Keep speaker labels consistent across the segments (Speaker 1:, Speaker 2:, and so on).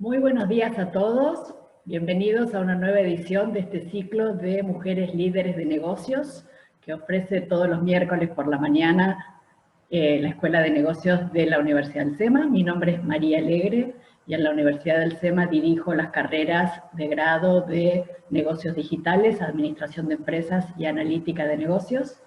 Speaker 1: Muy buenos días a todos. Bienvenidos a una nueva edición de este ciclo de Mujeres Líderes de Negocios que ofrece todos los miércoles por la mañana la Escuela de Negocios de la Universidad del SEMA. Mi nombre es María Alegre y en la Universidad del SEMA dirijo las carreras de grado de Negocios Digitales, Administración de Empresas y Analítica de Negocios.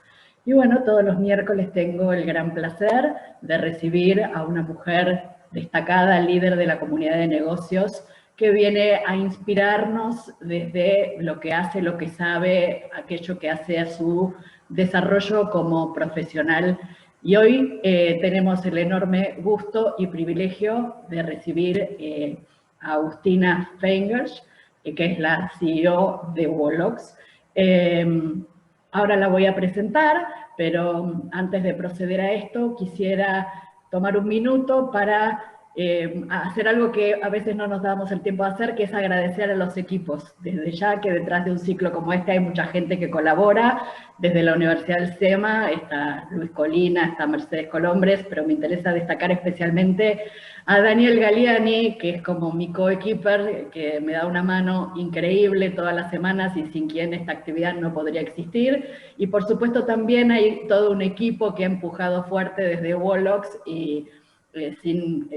Speaker 1: Y bueno, todos los miércoles tengo el gran placer de recibir a una mujer destacada, líder de la comunidad de negocios, que viene a inspirarnos desde lo que hace, lo que sabe, aquello que hace a su desarrollo como profesional. Y hoy tenemos el enorme gusto y privilegio de recibir a Agustina Feingersch, que es la CEO de Wolox. Ahora la voy a presentar, pero antes de proceder a esto quisiera tomar un minuto para hacer algo que a veces no nos damos el tiempo de hacer, que es agradecer a los equipos. Desde ya que detrás de un ciclo como este hay mucha gente que colabora, desde la Universidad del SEMA, está Luis Colina, está Mercedes Colombres, pero me interesa destacar especialmente a Daniel Galiani, que es como mi coequiper, que me da una mano increíble todas las semanas y sin quien esta actividad no podría existir. Y por supuesto también hay todo un equipo que ha empujado fuerte desde Wolox y sin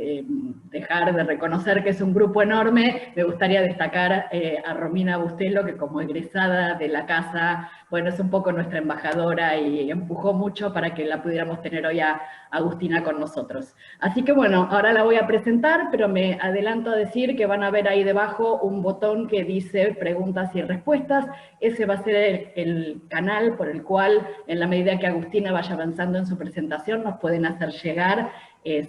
Speaker 1: dejar de reconocer que es un grupo enorme, me gustaría destacar a Romina Bustelo, que como egresada de la casa, bueno, es un poco nuestra embajadora y empujó mucho para que la pudiéramos tener hoy a Agustina con nosotros. Así que bueno, ahora la voy a presentar, pero me adelanto a decir que van a ver ahí debajo un botón que dice preguntas y respuestas. Ese va a ser el canal por el cual, en la medida que Agustina vaya avanzando en su presentación, nos pueden hacer llegar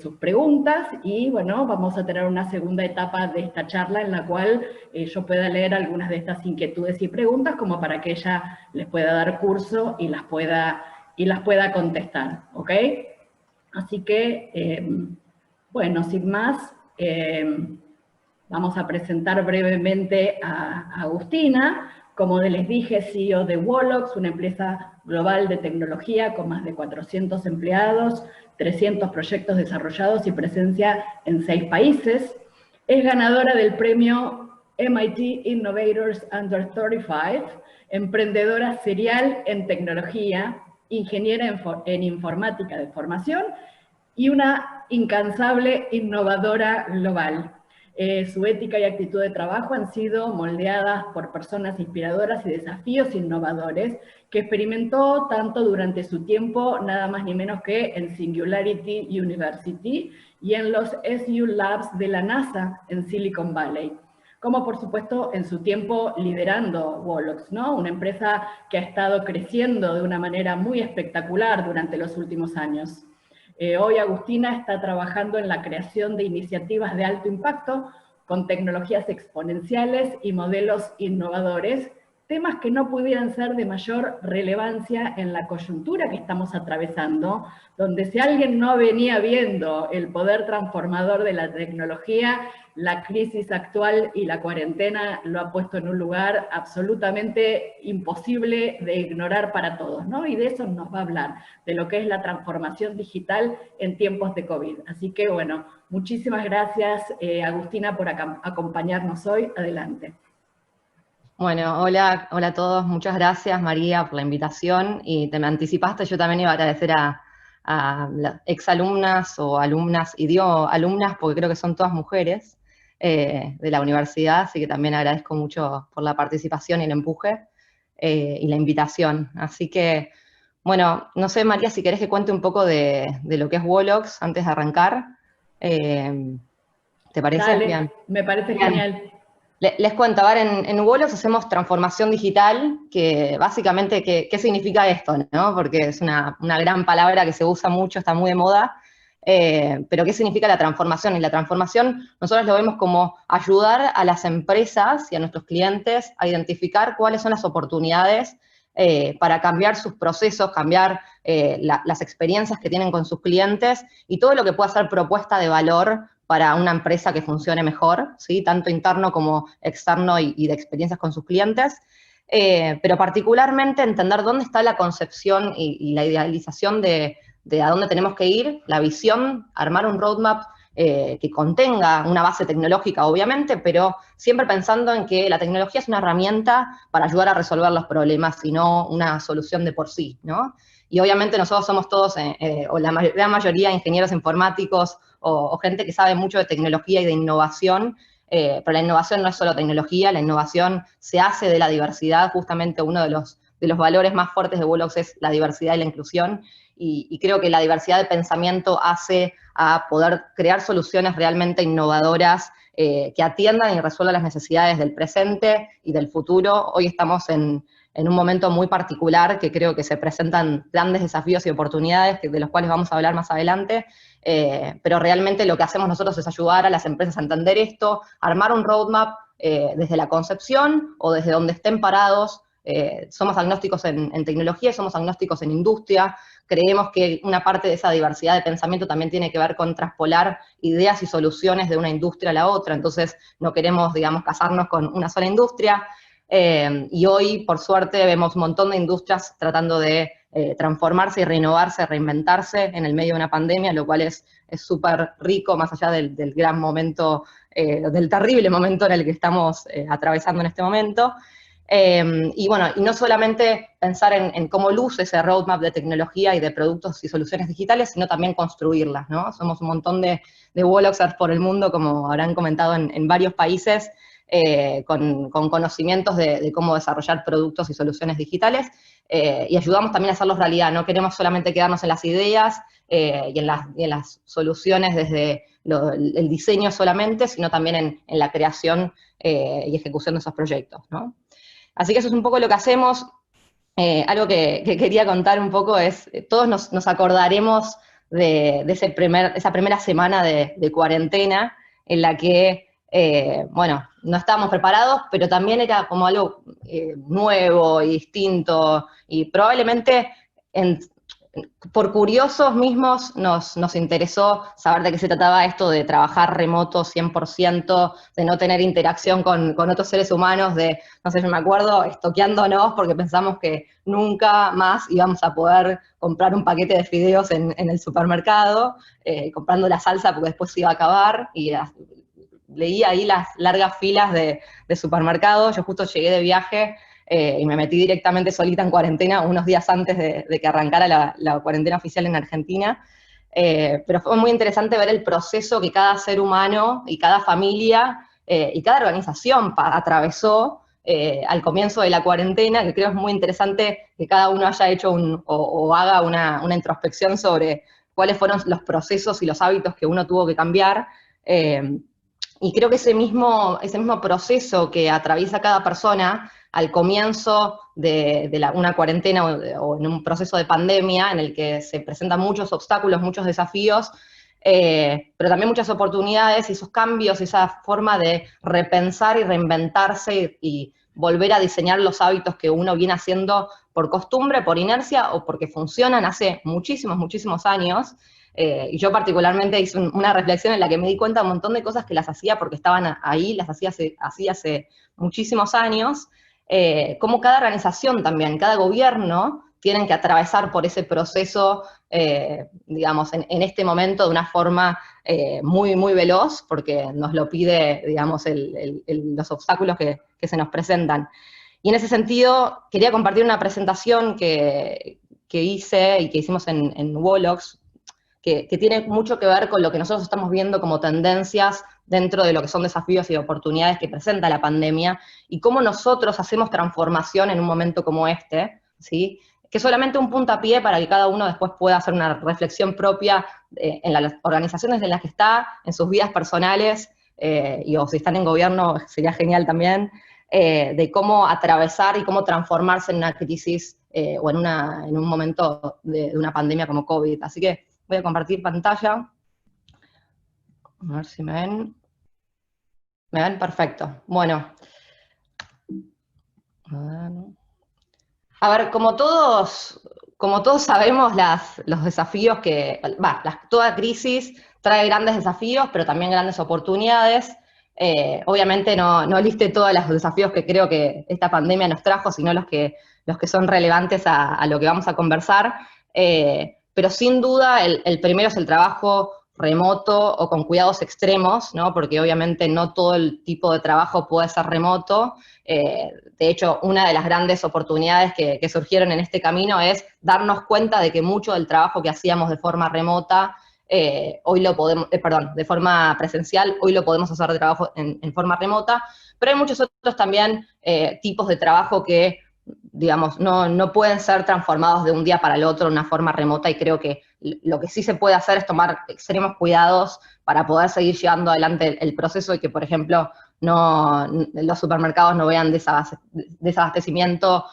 Speaker 1: sus preguntas y bueno, vamos a tener una segunda etapa de esta charla en la cual yo pueda leer algunas de estas inquietudes y preguntas como para que ella les pueda dar curso y las pueda contestar, ¿ok? Así que, bueno, sin más, vamos a presentar brevemente a Agustina. Como les dije, CEO de Wolox, una empresa global de tecnología con más de 400 empleados, 300 proyectos desarrollados y presencia en 6 países. Es ganadora del premio MIT Innovators Under 35, emprendedora serial en tecnología, ingeniera en informática de formación y una incansable innovadora global. Su ética y actitud de trabajo han sido moldeadas por personas inspiradoras y desafíos innovadores que experimentó tanto durante su tiempo, nada más ni menos que en Singularity University y en los SU Labs de la NASA en Silicon Valley, como por supuesto en su tiempo liderando Wolox, ¿no? Una empresa que ha estado creciendo de una manera muy espectacular durante los últimos años. Hoy Agustina está trabajando en la creación de iniciativas de alto impacto con tecnologías exponenciales y modelos innovadores, temas que no pudieran ser de mayor relevancia en la coyuntura que estamos atravesando, donde si alguien no venía viendo el poder transformador de la tecnología, la crisis actual y la cuarentena lo ha puesto en un lugar absolutamente imposible de ignorar para todos, ¿no? Y de eso nos va a hablar, de lo que es la transformación digital en tiempos de COVID. Así que, bueno, muchísimas gracias, Agustina, por acompañarnos hoy. Adelante.
Speaker 2: Bueno, hola a todos. Muchas gracias, María, por la invitación. Y te me anticipaste, yo también iba a agradecer a las exalumnas o alumnas, y digo alumnas porque creo que son todas mujeres, de la universidad, así que también agradezco mucho por la participación y el empuje y la invitación. Así que, bueno, no sé, María, si querés que cuente un poco de lo que es Wolox antes de arrancar. ¿Te parece?
Speaker 1: Dale,
Speaker 2: Bien.
Speaker 1: me parece
Speaker 2: Bien.
Speaker 1: genial.
Speaker 2: Les cuento, a ver, en Wolox hacemos transformación digital, que básicamente, ¿qué significa esto? ¿No? Porque es una gran palabra que se usa mucho, está muy de moda, pero ¿qué significa la transformación? Y la transformación nosotros lo vemos como ayudar a las empresas y a nuestros clientes a identificar cuáles son las oportunidades para cambiar sus procesos, cambiar las experiencias que tienen con sus clientes y todo lo que pueda ser propuesta de valor para una empresa que funcione mejor, ¿sí? Tanto interno como externo y de experiencias con sus clientes, pero particularmente entender dónde está la concepción y la idealización de a dónde tenemos que ir, la visión, armar un roadmap que contenga una base tecnológica, obviamente, pero siempre pensando en que la tecnología es una herramienta para ayudar a resolver los problemas y no una solución de por sí, ¿no? Y obviamente nosotros somos todos, o la gran mayoría, ingenieros informáticos o gente que sabe mucho de tecnología y de innovación, pero la innovación no es solo tecnología, la innovación se hace de la diversidad. Justamente uno de los valores más fuertes de Wolox es la diversidad y la inclusión, y creo que la diversidad de pensamiento hace a poder crear soluciones realmente innovadoras que atiendan y resuelvan las necesidades del presente y del futuro. Hoy estamos en un momento muy particular que creo que se presentan grandes desafíos y oportunidades de los cuales vamos a hablar más adelante, pero realmente lo que hacemos nosotros es ayudar a las empresas a entender esto, armar un roadmap desde la concepción o desde donde estén parados. Somos agnósticos en tecnología, somos agnósticos en industria. Creemos que una parte de esa diversidad de pensamiento también tiene que ver con traspolar ideas y soluciones de una industria a la otra. Entonces no queremos, digamos, casarnos con una sola industria. Y hoy, por suerte, vemos un montón de industrias tratando de transformarse y renovarse, reinventarse en el medio de una pandemia, lo cual es súper rico, más allá del gran momento, del terrible momento en el que estamos atravesando en este momento. Y bueno, y no solamente pensar en cómo luce ese roadmap de tecnología y de productos y soluciones digitales, sino también construirlas, ¿no? Somos un montón de Woloxers por el mundo, como habrán comentado en varios países, con conocimientos de cómo desarrollar productos y soluciones digitales, y ayudamos también a hacerlos realidad. No queremos solamente quedarnos en las ideas y en las soluciones desde el diseño solamente, sino también en la creación y ejecución de esos proyectos, ¿no? Así que eso es un poco lo que hacemos. Algo que quería contar un poco es, todos nos acordaremos de esa primera semana de cuarentena en la que, bueno, no estábamos preparados, pero también era como algo nuevo y distinto, y probablemente por curiosos mismos nos interesó saber de qué se trataba esto de trabajar remoto 100%, de no tener interacción con otros seres humanos, de, no sé, yo me acuerdo, estoqueándonos porque pensamos que nunca más íbamos a poder comprar un paquete de fideos en el supermercado, comprando la salsa porque después se iba a acabar, y leí ahí las largas filas de supermercados. Yo justo llegué de viaje y me metí directamente solita en cuarentena unos días antes de que arrancara la cuarentena oficial en Argentina. Pero fue muy interesante ver el proceso que cada ser humano y cada familia y cada organización atravesó al comienzo de la cuarentena, que creo es muy interesante que cada uno haya hecho o haga una introspección sobre cuáles fueron los procesos y los hábitos que uno tuvo que cambiar. Y creo que ese mismo proceso que atraviesa cada persona al comienzo de una cuarentena o en un proceso de pandemia en el que se presentan muchos obstáculos, muchos desafíos, pero también muchas oportunidades, y esos cambios, esa forma de repensar y reinventarse y volver a diseñar los hábitos que uno viene haciendo por costumbre, por inercia o porque funcionan hace muchísimos, muchísimos años. Y yo particularmente hice una reflexión en la que me di cuenta de un montón de cosas que las hacía porque estaban ahí, las hacía hace muchísimos años, como cada organización también, cada gobierno, tienen que atravesar por ese proceso, digamos, en este momento de una forma muy, muy veloz, porque nos lo pide, digamos, los obstáculos que se nos presentan. Y en ese sentido, quería compartir una presentación que hice y que hicimos en Wolox, que tiene mucho que ver con lo que nosotros estamos viendo como tendencias dentro de lo que son desafíos y oportunidades que presenta la pandemia, y cómo nosotros hacemos transformación en un momento como este, ¿sí? Que es solamente un puntapié para que cada uno después pueda hacer una reflexión propia en las organizaciones en las que está, en sus vidas personales, o si están en gobierno sería genial también, de cómo atravesar y cómo transformarse en una crisis o en un momento de una pandemia como COVID. Así que voy a compartir pantalla. A ver si me ven. ¿Me ven? Perfecto. Bueno. A ver, como todos sabemos, los desafíos toda crisis trae grandes desafíos, pero también grandes oportunidades. Obviamente no liste todos los desafíos que creo que esta pandemia nos trajo, sino los que son relevantes a lo que vamos a conversar. Pero sin duda el primero es el trabajo remoto o con cuidados extremos, ¿no? Porque obviamente no todo el tipo de trabajo puede ser remoto. De hecho, una de las grandes oportunidades que surgieron en este camino es darnos cuenta de que mucho del trabajo que hacíamos de forma remota, hoy lo podemos, de forma presencial, hoy lo podemos hacer de trabajo en forma remota, pero hay muchos otros también tipos de trabajo que, digamos, no pueden ser transformados de un día para el otro en una forma remota, y creo que lo que sí se puede hacer es tomar extremos cuidados para poder seguir llevando adelante el proceso y que, por ejemplo, los supermercados no vean desabastecimiento,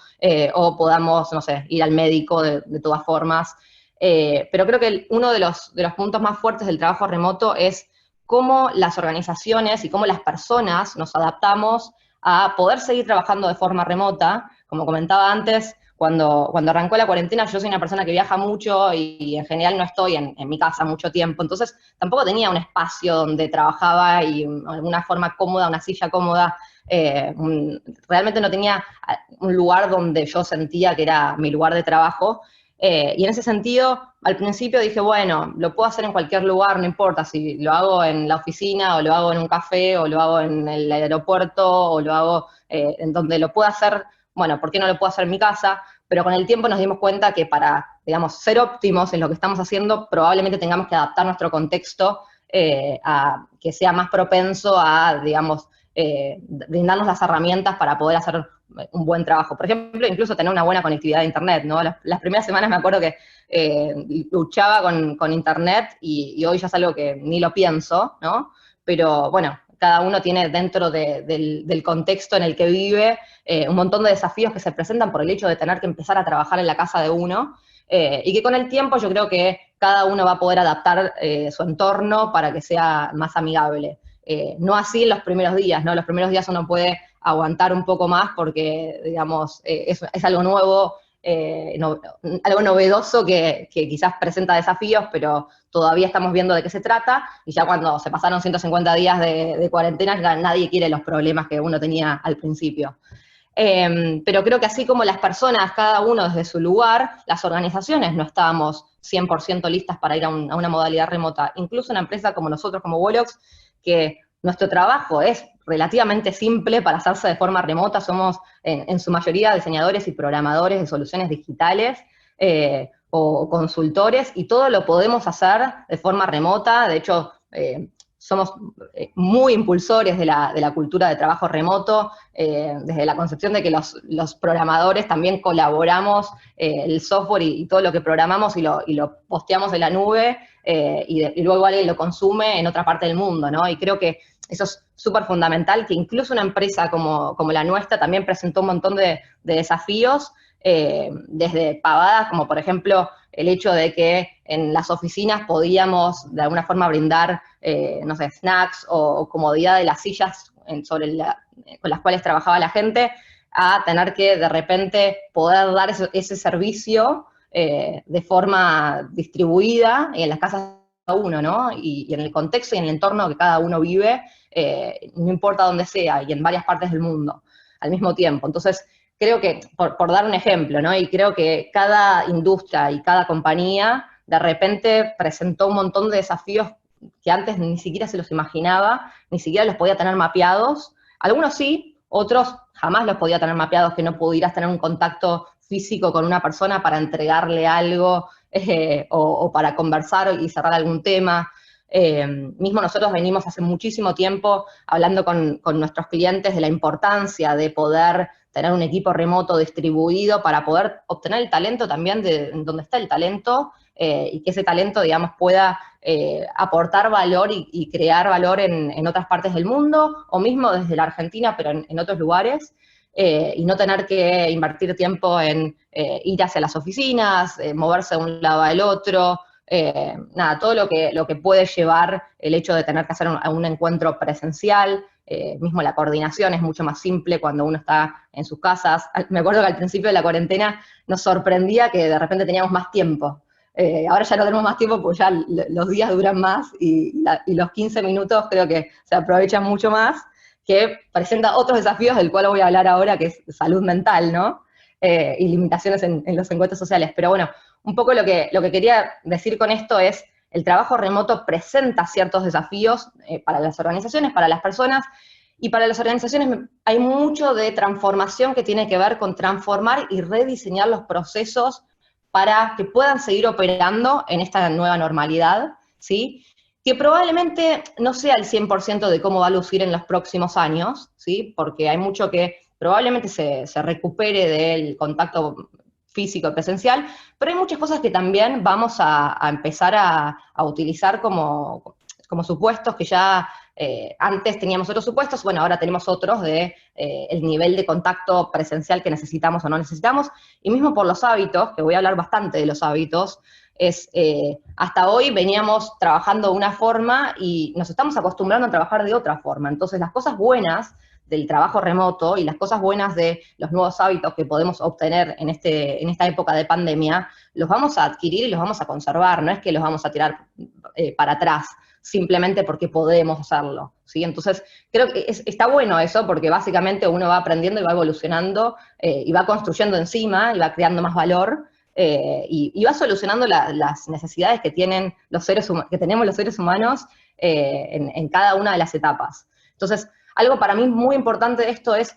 Speaker 2: o podamos, no sé, ir al médico de todas formas. Pero creo que uno de los puntos más fuertes del trabajo remoto es cómo las organizaciones y cómo las personas nos adaptamos a poder seguir trabajando de forma remota. Como comentaba antes, cuando arrancó la cuarentena, yo soy una persona que viaja mucho y en general no estoy en mi casa mucho tiempo, entonces tampoco tenía un espacio donde trabajaba y alguna forma cómoda, una silla cómoda. Realmente no tenía un lugar donde yo sentía que era mi lugar de trabajo. Y en ese sentido, al principio dije, bueno, lo puedo hacer en cualquier lugar, no importa si lo hago en la oficina, o lo hago en un café, o lo hago en el aeropuerto, o lo hago en donde lo pueda hacer. Bueno, ¿por qué no lo puedo hacer en mi casa? Pero con el tiempo nos dimos cuenta que para, digamos, ser óptimos en lo que estamos haciendo, probablemente tengamos que adaptar nuestro contexto a que sea más propenso a, digamos, brindarnos las herramientas para poder hacer un buen trabajo. Por ejemplo, incluso tener una buena conectividad de Internet, ¿no? Las primeras semanas me acuerdo que luchaba con Internet y hoy ya es algo que ni lo pienso, ¿no? Pero bueno, cada uno tiene dentro del contexto en el que vive un montón de desafíos que se presentan por el hecho de tener que empezar a trabajar en la casa de uno, y que con el tiempo yo creo que cada uno va a poder adaptar su entorno para que sea más amigable. No así en los primeros días, ¿no? Los primeros días uno puede aguantar un poco más porque, digamos, es algo nuevo, algo novedoso que quizás presenta desafíos, pero todavía estamos viendo de qué se trata, y ya cuando se pasaron 150 días de cuarentena, ya nadie quiere los problemas que uno tenía al principio. Pero creo que así como las personas, cada uno desde su lugar, las organizaciones no estábamos 100% listas para ir a una modalidad remota. Incluso una empresa como nosotros, como Wolox, que nuestro trabajo es relativamente simple para hacerse de forma remota, somos en su mayoría diseñadores y programadores de soluciones digitales, o consultores, y todo lo podemos hacer de forma remota. De hecho, somos muy impulsores de la cultura de trabajo remoto, desde la concepción de que los programadores también colaboramos el software y todo lo que programamos y lo posteamos en la nube, y luego alguien lo consume en otra parte del mundo, ¿no? Y creo que eso es súper fundamental, que incluso una empresa como la nuestra también presentó un montón de desafíos, desde pavadas, como por ejemplo el hecho de que en las oficinas podíamos de alguna forma brindar, no sé, snacks o comodidad de las sillas con las cuales trabajaba la gente, a tener que de repente poder dar ese servicio de forma distribuida en las casas de cada uno, ¿no? Y en el contexto y en el entorno que cada uno vive, no importa dónde sea, y en varias partes del mundo al mismo tiempo. Entonces, creo que, por dar un ejemplo, ¿no? Y creo que cada industria y cada compañía de repente presentó un montón de desafíos que antes ni siquiera se los imaginaba, ni siquiera los podía tener mapeados. Algunos sí, otros jamás los podía tener mapeados, que no pudieras tener un contacto físico con una persona para entregarle algo, o para conversar y cerrar algún tema. Mismo nosotros venimos hace muchísimo tiempo hablando con nuestros clientes de la importancia de poder tener un equipo remoto distribuido para poder obtener el talento también de donde está el talento, y que ese talento, digamos, pueda aportar valor y crear valor en otras partes del mundo, o mismo desde la Argentina, pero en otros lugares, y no tener que invertir tiempo en ir hacia las oficinas, moverse de un lado al otro, nada, todo lo que puede llevar el hecho de tener que hacer un encuentro presencial. Mismo la coordinación es mucho más simple cuando uno está en sus casas. Me acuerdo que al principio de la cuarentena nos sorprendía que de repente teníamos más tiempo. Ahora ya no tenemos más tiempo porque ya los días duran más, y los 15 minutos creo que se aprovechan mucho más, que presenta otros desafíos del cual voy a hablar ahora, que es salud mental, ¿no? Y limitaciones en los encuentros sociales. Pero bueno, un poco lo que quería decir con esto es, el trabajo remoto presenta ciertos desafíos para las organizaciones, para las personas, y para las organizaciones hay mucho de transformación que tiene que ver con transformar y rediseñar los procesos para que puedan seguir operando en esta nueva normalidad, ¿sí? Que probablemente no sea el 100% de cómo va a lucir en los próximos años, ¿sí? Porque hay mucho que probablemente se recupere del contacto físico y presencial, pero hay muchas cosas que también vamos a empezar a utilizar como supuestos que ya antes teníamos otros supuestos, bueno, ahora tenemos otros de el nivel de contacto presencial que necesitamos o no necesitamos, y mismo por los hábitos, que voy a hablar bastante de los hábitos, hasta hoy veníamos trabajando de una forma y nos estamos acostumbrando a trabajar de otra forma. Entonces, las cosas buenas del trabajo remoto y las cosas buenas de los nuevos hábitos que podemos obtener en esta época de pandemia, los vamos a adquirir y los vamos a conservar, no es que los vamos a tirar para atrás, simplemente porque podemos hacerlo, ¿sí? Entonces, creo que está bueno eso, porque básicamente uno va aprendiendo y va evolucionando, y va construyendo encima, y va creando más valor, y va solucionando las necesidades que tenemos los seres humanos en cada una de las etapas. Entonces, algo para mí muy importante de esto es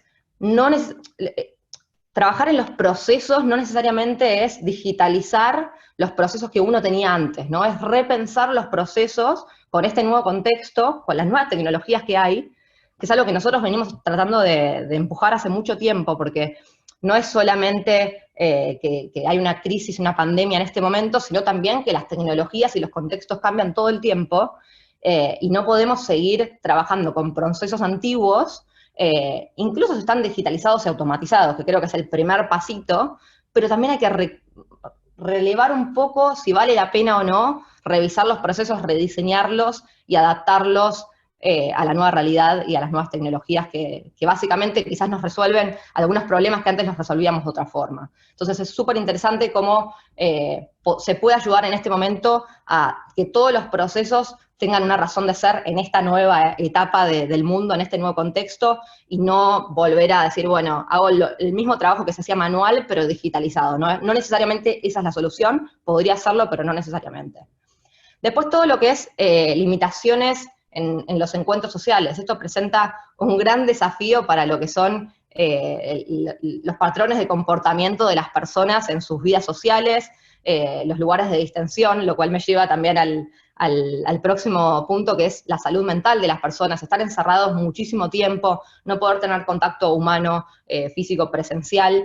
Speaker 2: trabajar en los procesos no necesariamente es digitalizar los procesos que uno tenía antes, ¿no? Es repensar los procesos con este nuevo contexto, con las nuevas tecnologías que hay, que es algo que nosotros venimos tratando de empujar hace mucho tiempo, porque no es solamente que hay una crisis, una pandemia en este momento, sino también que las tecnologías y los contextos cambian todo el tiempo, y no podemos seguir trabajando con procesos antiguos, incluso si están digitalizados y automatizados, que creo que es el primer pasito, pero también hay que relevar un poco si vale la pena o no revisar los procesos, rediseñarlos y adaptarlos a la nueva realidad y a las nuevas tecnologías que básicamente quizás nos resuelven algunos problemas que antes los resolvíamos de otra forma. Entonces es súper interesante cómo se puede ayudar en este momento a que todos los procesos tengan una razón de ser en esta nueva etapa del mundo, en este nuevo contexto, y no volver a decir, bueno, hago el mismo trabajo que se hacía manual, pero digitalizado. No necesariamente esa es la solución, podría hacerlo, pero no necesariamente. Después todo lo que es limitaciones en los encuentros sociales. Esto presenta un gran desafío para lo que son los patrones de comportamiento de las personas en sus vidas sociales, los lugares de distensión, lo cual me lleva también al próximo punto, que es la salud mental de las personas. Estar encerrados muchísimo tiempo, no poder tener contacto humano, físico, presencial,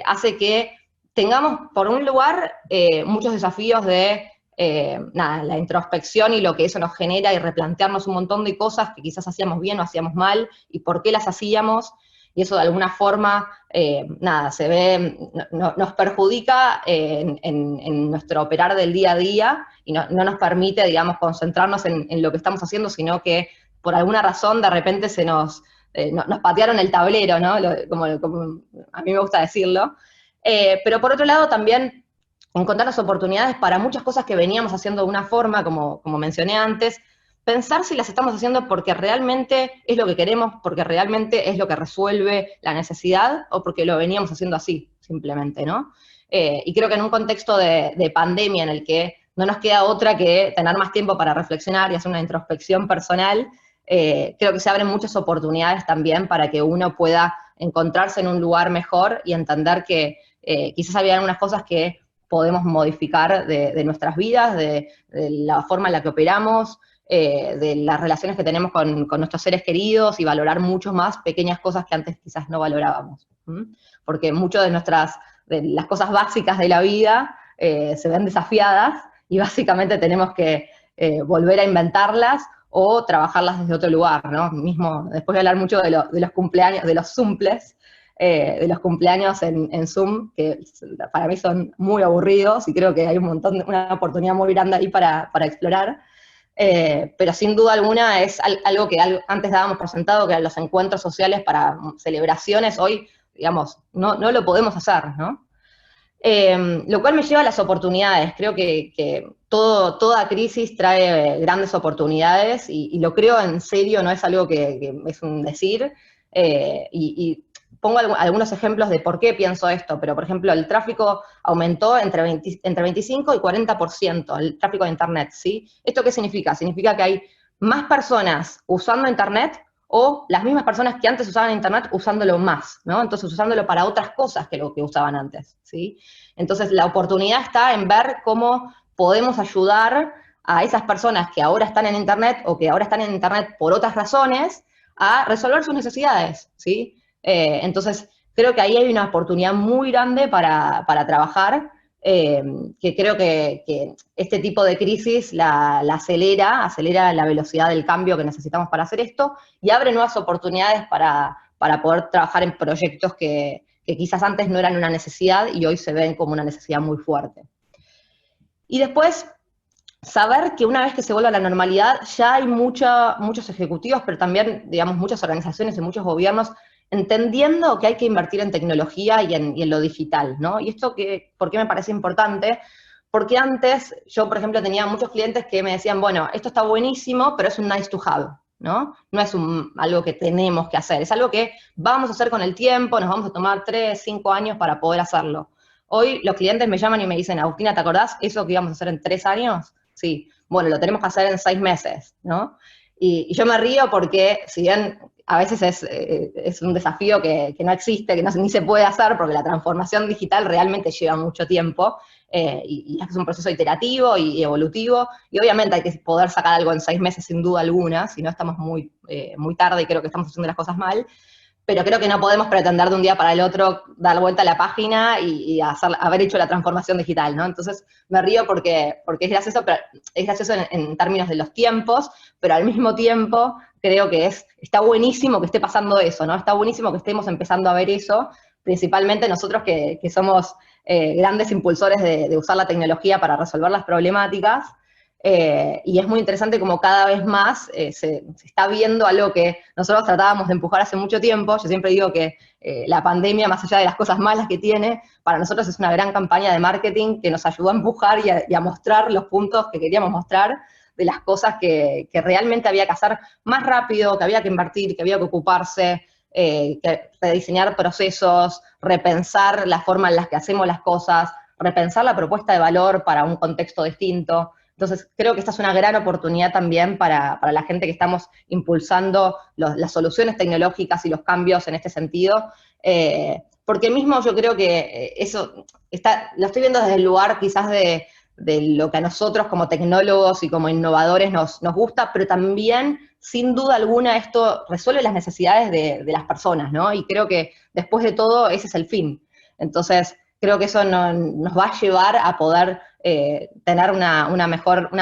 Speaker 2: hace que tengamos, por un lugar, muchos desafíos de la introspección y lo que eso nos genera, y replantearnos un montón de cosas que quizás hacíamos bien o hacíamos mal, y por qué las hacíamos, y eso de alguna forma, se ve, nos perjudica en nuestro operar del día a día, y no nos permite, digamos, concentrarnos en lo que estamos haciendo, sino que por alguna razón de repente nos patearon el tablero, ¿no? Como a mí me gusta decirlo. Pero por otro lado también encontrar las oportunidades para muchas cosas que veníamos haciendo de una forma, como mencioné antes, pensar si las estamos haciendo porque realmente es lo que queremos, porque realmente es lo que resuelve la necesidad, o porque lo veníamos haciendo así, simplemente, ¿no? Y creo que en un contexto de pandemia en el que no nos queda otra que tener más tiempo para reflexionar y hacer una introspección personal, creo que se abren muchas oportunidades también para que uno pueda encontrarse en un lugar mejor y entender que quizás había algunas cosas que podemos modificar de nuestras vidas, de la forma en la que operamos, de las relaciones que tenemos con nuestros seres queridos, y valorar mucho más pequeñas cosas que antes quizás no valorábamos. Porque muchas de las cosas básicas de la vida se ven desafiadas, y básicamente tenemos que volver a inventarlas o trabajarlas desde otro lugar, ¿no? Mismo, después de hablar mucho de los cumpleaños, de los Zumples, de los cumpleaños en Zoom, que para mí son muy aburridos, y creo que hay una oportunidad muy grande ahí para explorar. Pero sin duda alguna es algo que antes dábamos por sentado, que eran los encuentros sociales para celebraciones. Hoy, digamos, no lo podemos hacer, ¿no? Lo cual me lleva a las oportunidades. Creo que toda crisis trae grandes oportunidades, y lo creo en serio, no es algo que es un decir, y pongo algunos ejemplos de por qué pienso esto, pero por ejemplo, el tráfico aumentó entre 25 y 40%, el tráfico de Internet, ¿sí? ¿Esto qué significa? Significa que hay más personas usando Internet o las mismas personas que antes usaban Internet usándolo más, ¿no? Entonces, usándolo para otras cosas que lo que usaban antes, ¿sí? Entonces, la oportunidad está en ver cómo podemos ayudar a esas personas que ahora están en Internet o que ahora están en Internet por otras razones a resolver sus necesidades, ¿sí? Entonces, creo que ahí hay una oportunidad muy grande para trabajar, que creo que este tipo de crisis la acelera la velocidad del cambio que necesitamos para hacer esto y abre nuevas oportunidades para poder trabajar en proyectos que quizás antes no eran una necesidad y hoy se ven como una necesidad muy fuerte. Y después, saber que una vez que se vuelva a la normalidad, ya hay muchos ejecutivos, pero también, digamos, muchas organizaciones y muchos gobiernos entendiendo que hay que invertir en tecnología y en lo digital, ¿no? Y esto, ¿por qué me parece importante? Porque antes, yo, por ejemplo, tenía muchos clientes que me decían, bueno, esto está buenísimo, pero es un nice to have, ¿no? No es algo que tenemos que hacer, es algo que vamos a hacer con el tiempo, nos vamos a tomar 3, 5 años para poder hacerlo. Hoy los clientes me llaman y me dicen, Agustina, ¿te acordás eso que íbamos a hacer en 3 años? Sí, bueno, lo tenemos que hacer en 6 meses, ¿no? Y yo me río porque, si bien a veces es un desafío que no existe, que ni se puede hacer, porque la transformación digital realmente lleva mucho tiempo, y es un proceso iterativo y evolutivo, y obviamente hay que poder sacar algo en 6 meses sin duda alguna, si no estamos muy tarde y creo que estamos haciendo las cosas mal, pero creo que no podemos pretender de un día para el otro dar vuelta a la página y haber hecho la transformación digital, ¿no? Entonces me río porque es gracioso, pero es gracioso en términos de los tiempos, pero al mismo tiempo creo que está buenísimo que esté pasando eso, ¿no? Está buenísimo que estemos empezando a ver eso, principalmente nosotros que somos grandes impulsores de usar la tecnología para resolver las problemáticas. Y es muy interesante como cada vez más se está viendo algo que nosotros tratábamos de empujar hace mucho tiempo. Yo siempre digo que la pandemia, más allá de las cosas malas que tiene, para nosotros es una gran campaña de marketing que nos ayudó a empujar y a mostrar los puntos que queríamos mostrar de las cosas que realmente había que hacer más rápido, que había que invertir, que había que ocuparse, que rediseñar procesos, repensar la forma en la que hacemos las cosas, repensar la propuesta de valor para un contexto distinto. Entonces, creo que esta es una gran oportunidad también para la gente que estamos impulsando las soluciones tecnológicas y los cambios en este sentido, porque mismo yo creo que eso lo estoy viendo desde el lugar quizás de lo que a nosotros como tecnólogos y como innovadores nos gusta, pero también, sin duda alguna, esto resuelve las necesidades de las personas, ¿no? Y creo que después de todo ese es el fin. Entonces, creo que eso nos va a llevar a poder tener una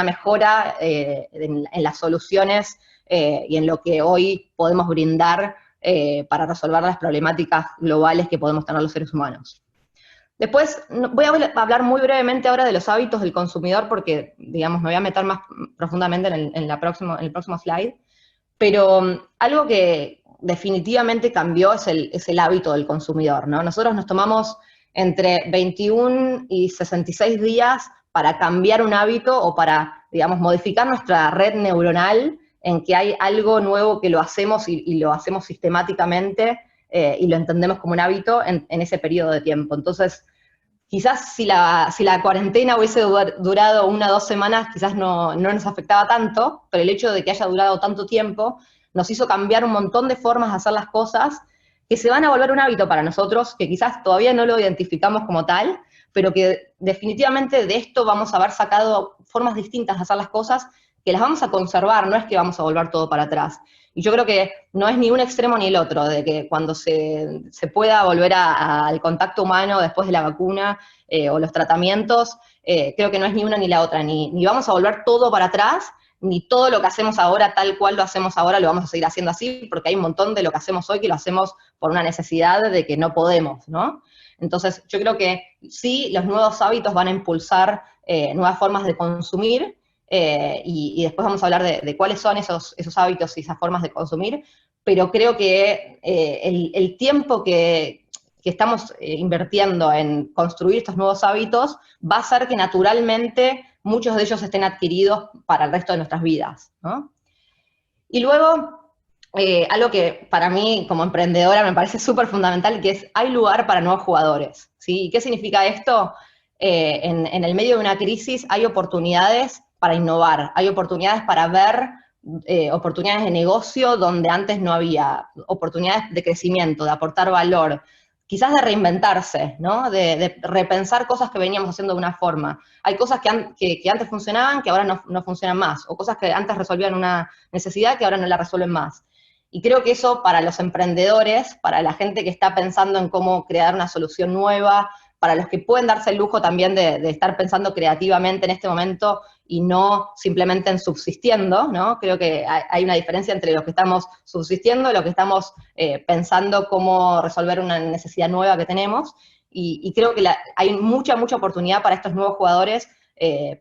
Speaker 2: mejora en las soluciones y en lo que hoy podemos brindar para resolver las problemáticas globales que podemos tener los seres humanos. Después, voy a hablar muy brevemente ahora de los hábitos del consumidor porque, digamos, me voy a meter más profundamente en el próximo slide, pero algo que definitivamente cambió es el hábito del consumidor, ¿no? Nosotros nos tomamos entre 21 y 66 días para cambiar un hábito o para, digamos, modificar nuestra red neuronal en que hay algo nuevo que lo hacemos y lo hacemos sistemáticamente y lo entendemos como un hábito en ese periodo de tiempo. Entonces, quizás si la cuarentena hubiese durado 1 o 2 semanas, quizás no nos afectaba tanto, pero el hecho de que haya durado tanto tiempo nos hizo cambiar un montón de formas de hacer las cosas que se van a volver un hábito para nosotros, que quizás todavía no lo identificamos como tal, pero que definitivamente de esto vamos a haber sacado formas distintas de hacer las cosas, que las vamos a conservar, no es que vamos a volver todo para atrás. Y yo creo que no es ni un extremo ni el otro, de que cuando se pueda volver al contacto humano después de la vacuna o los tratamientos, creo que no es ni una ni la otra, ni vamos a volver todo para atrás, ni todo lo que hacemos ahora, tal cual lo hacemos ahora, lo vamos a seguir haciendo así, porque hay un montón de lo que hacemos hoy que lo hacemos por una necesidad de que no podemos, ¿no? Entonces, yo creo que sí, los nuevos hábitos van a impulsar nuevas formas de consumir, y después vamos a hablar de cuáles son esos hábitos y esas formas de consumir, pero creo que el tiempo que estamos invirtiendo en construir estos nuevos hábitos va a hacer que naturalmente muchos de ellos estén adquiridos para el resto de nuestras vidas, ¿no? Y luego, algo que para mí como emprendedora me parece súper fundamental, que es hay lugar para nuevos jugadores, ¿sí? ¿Qué significa esto? En el medio de una crisis hay oportunidades para innovar, hay oportunidades para ver oportunidades de negocio donde antes no había, oportunidades de crecimiento, de aportar valor, quizás de reinventarse, ¿no? De repensar cosas que veníamos haciendo de una forma. Hay cosas que antes funcionaban que ahora no funcionan más, o cosas que antes resolvían una necesidad que ahora no la resuelven más. Y creo que eso para los emprendedores, para la gente que está pensando en cómo crear una solución nueva, para los que pueden darse el lujo también de estar pensando creativamente en este momento y no simplemente en subsistiendo, ¿no? Creo que hay una diferencia entre los que estamos subsistiendo y los que estamos pensando cómo resolver una necesidad nueva que tenemos. Y creo que hay mucha oportunidad para estos nuevos jugadores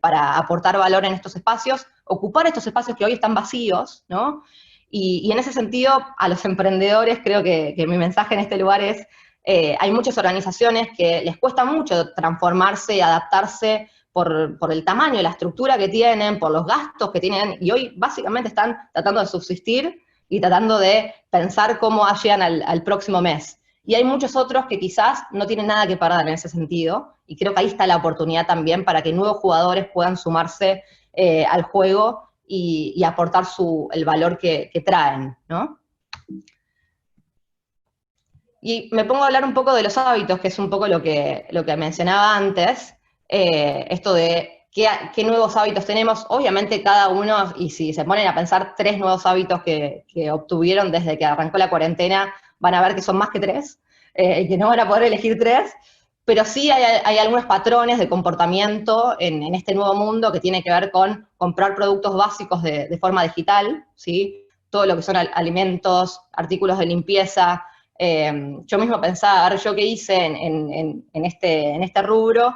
Speaker 2: para aportar valor en estos espacios, ocupar estos espacios que hoy están vacíos, ¿no? Y en ese sentido, a los emprendedores, creo que mi mensaje en este lugar es, hay muchas organizaciones que les cuesta mucho transformarse, adaptarse por el tamaño, la estructura que tienen, por los gastos que tienen, y hoy básicamente están tratando de subsistir y tratando de pensar cómo llegan al próximo mes. Y hay muchos otros que quizás no tienen nada que perder en ese sentido, y creo que ahí está la oportunidad también para que nuevos jugadores puedan sumarse al juego y aportar el valor que traen, ¿no? Y me pongo a hablar un poco de los hábitos, que es un poco lo que mencionaba antes, esto de qué nuevos hábitos tenemos. Obviamente cada uno, y si se ponen a pensar 3 nuevos hábitos que obtuvieron desde que arrancó la cuarentena, van a ver que son más que 3, y que no van a poder elegir 3, pero sí hay algunos patrones de comportamiento en este nuevo mundo que tiene que ver con comprar productos básicos de forma digital, ¿sí? Todo lo que son alimentos, artículos de limpieza. Yo mismo pensaba, a ver, yo qué hice en este rubro.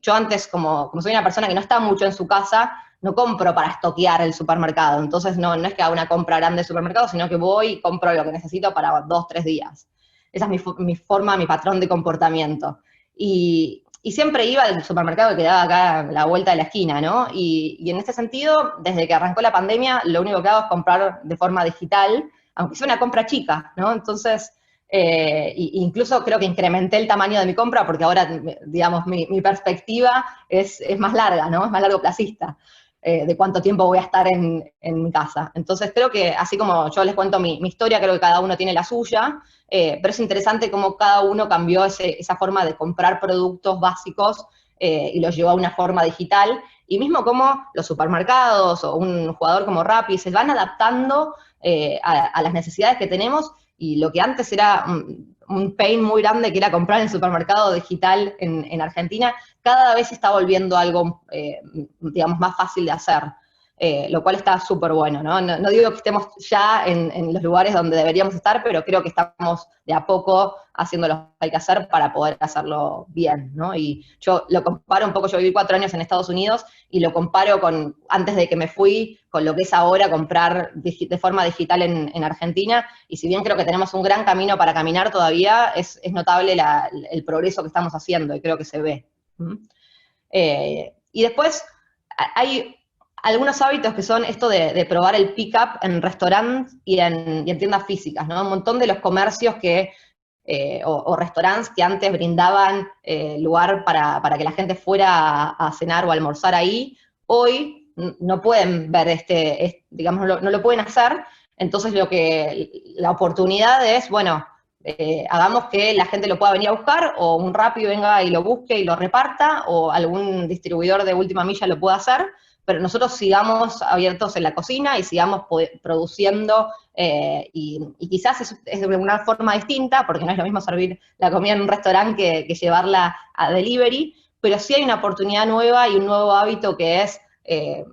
Speaker 2: Yo antes, como soy una persona que no está mucho en su casa, no compro para estoquear el supermercado. Entonces no es que haga una compra grande de supermercado, sino que voy y compro lo que necesito para 2, 3 días. Esa es mi forma, mi patrón de comportamiento. Y siempre iba al supermercado que quedaba acá a la vuelta de la esquina, ¿no? Y en este sentido, desde que arrancó la pandemia, lo único que hago es comprar de forma digital, aunque sea una compra chica, ¿no? Entonces, incluso creo que incrementé el tamaño de mi compra porque ahora, digamos, mi perspectiva es más larga, ¿no? Es más largoplacista, de cuánto tiempo voy a estar en mi casa. Entonces creo que, así como yo les cuento mi historia, creo que cada uno tiene la suya, pero es interesante cómo cada uno cambió esa forma de comprar productos básicos y los llevó a una forma digital, y mismo como los supermercados o un jugador como Rappi se van adaptando a las necesidades que tenemos, y lo que antes era un pain muy grande, que era comprar en el supermercado digital en Argentina, cada vez se está volviendo algo, digamos, más fácil de hacer, lo cual está súper bueno, ¿no? No digo que estemos ya en los lugares donde deberíamos estar, pero creo que estamos de a poco haciendo lo que hay que hacer para poder hacerlo bien, ¿no? Y yo lo comparo un poco, yo viví 4 años en Estados Unidos, y lo comparo con, antes de que me fui, con lo que es ahora comprar de forma digital en Argentina, y si bien creo que tenemos un gran camino para caminar todavía, es notable el progreso que estamos haciendo, y creo que se ve. Y después hay algunos hábitos que son esto de probar el pick-up en restaurantes y en tiendas físicas, ¿no? Un montón de los comercios o restaurantes que antes brindaban lugar para que la gente fuera a cenar o a almorzar ahí, hoy no pueden ver digamos, no lo pueden hacer. Entonces la oportunidad es, bueno, hagamos que la gente lo pueda venir a buscar, o un Rappi venga y lo busque y lo reparta, o algún distribuidor de última milla lo pueda hacer, pero nosotros sigamos abiertos en la cocina y sigamos produciendo, y quizás es de una forma distinta, porque no es lo mismo servir la comida en un restaurante que llevarla a delivery, pero sí hay una oportunidad nueva y un nuevo hábito que es,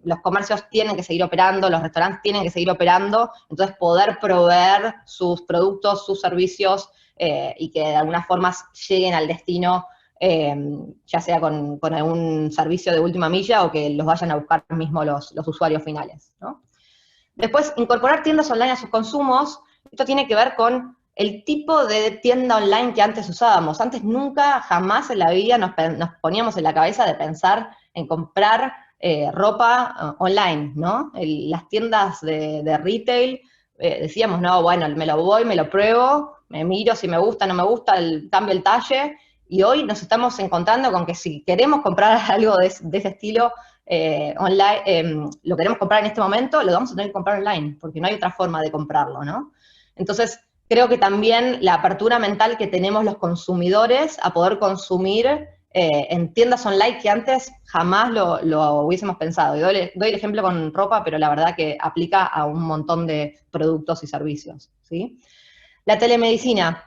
Speaker 2: los comercios tienen que seguir operando, los restaurantes tienen que seguir operando, entonces poder proveer sus productos, sus servicios, y que de alguna forma lleguen al destino, ya sea con algún servicio de última milla o que los vayan a buscar mismo los usuarios finales, ¿no? Después, incorporar tiendas online a sus consumos. Esto tiene que ver con el tipo de tienda online que antes usábamos. Antes nunca, jamás en la vida nos poníamos en la cabeza de pensar en comprar ropa online, ¿no? Las tiendas de retail decíamos, no, bueno, me lo voy, me lo pruebo, me miro si me gusta, no me gusta, cambio el talle, y hoy nos estamos encontrando con que si queremos comprar algo de ese estilo online, lo queremos comprar en este momento, lo vamos a tener que comprar online, porque no hay otra forma de comprarlo, ¿no? Entonces, creo que también la apertura mental que tenemos los consumidores a poder consumir en tiendas online que antes jamás lo hubiésemos pensado. Y doy el ejemplo con ropa, pero la verdad que aplica a un montón de productos y servicios, ¿sí? La telemedicina.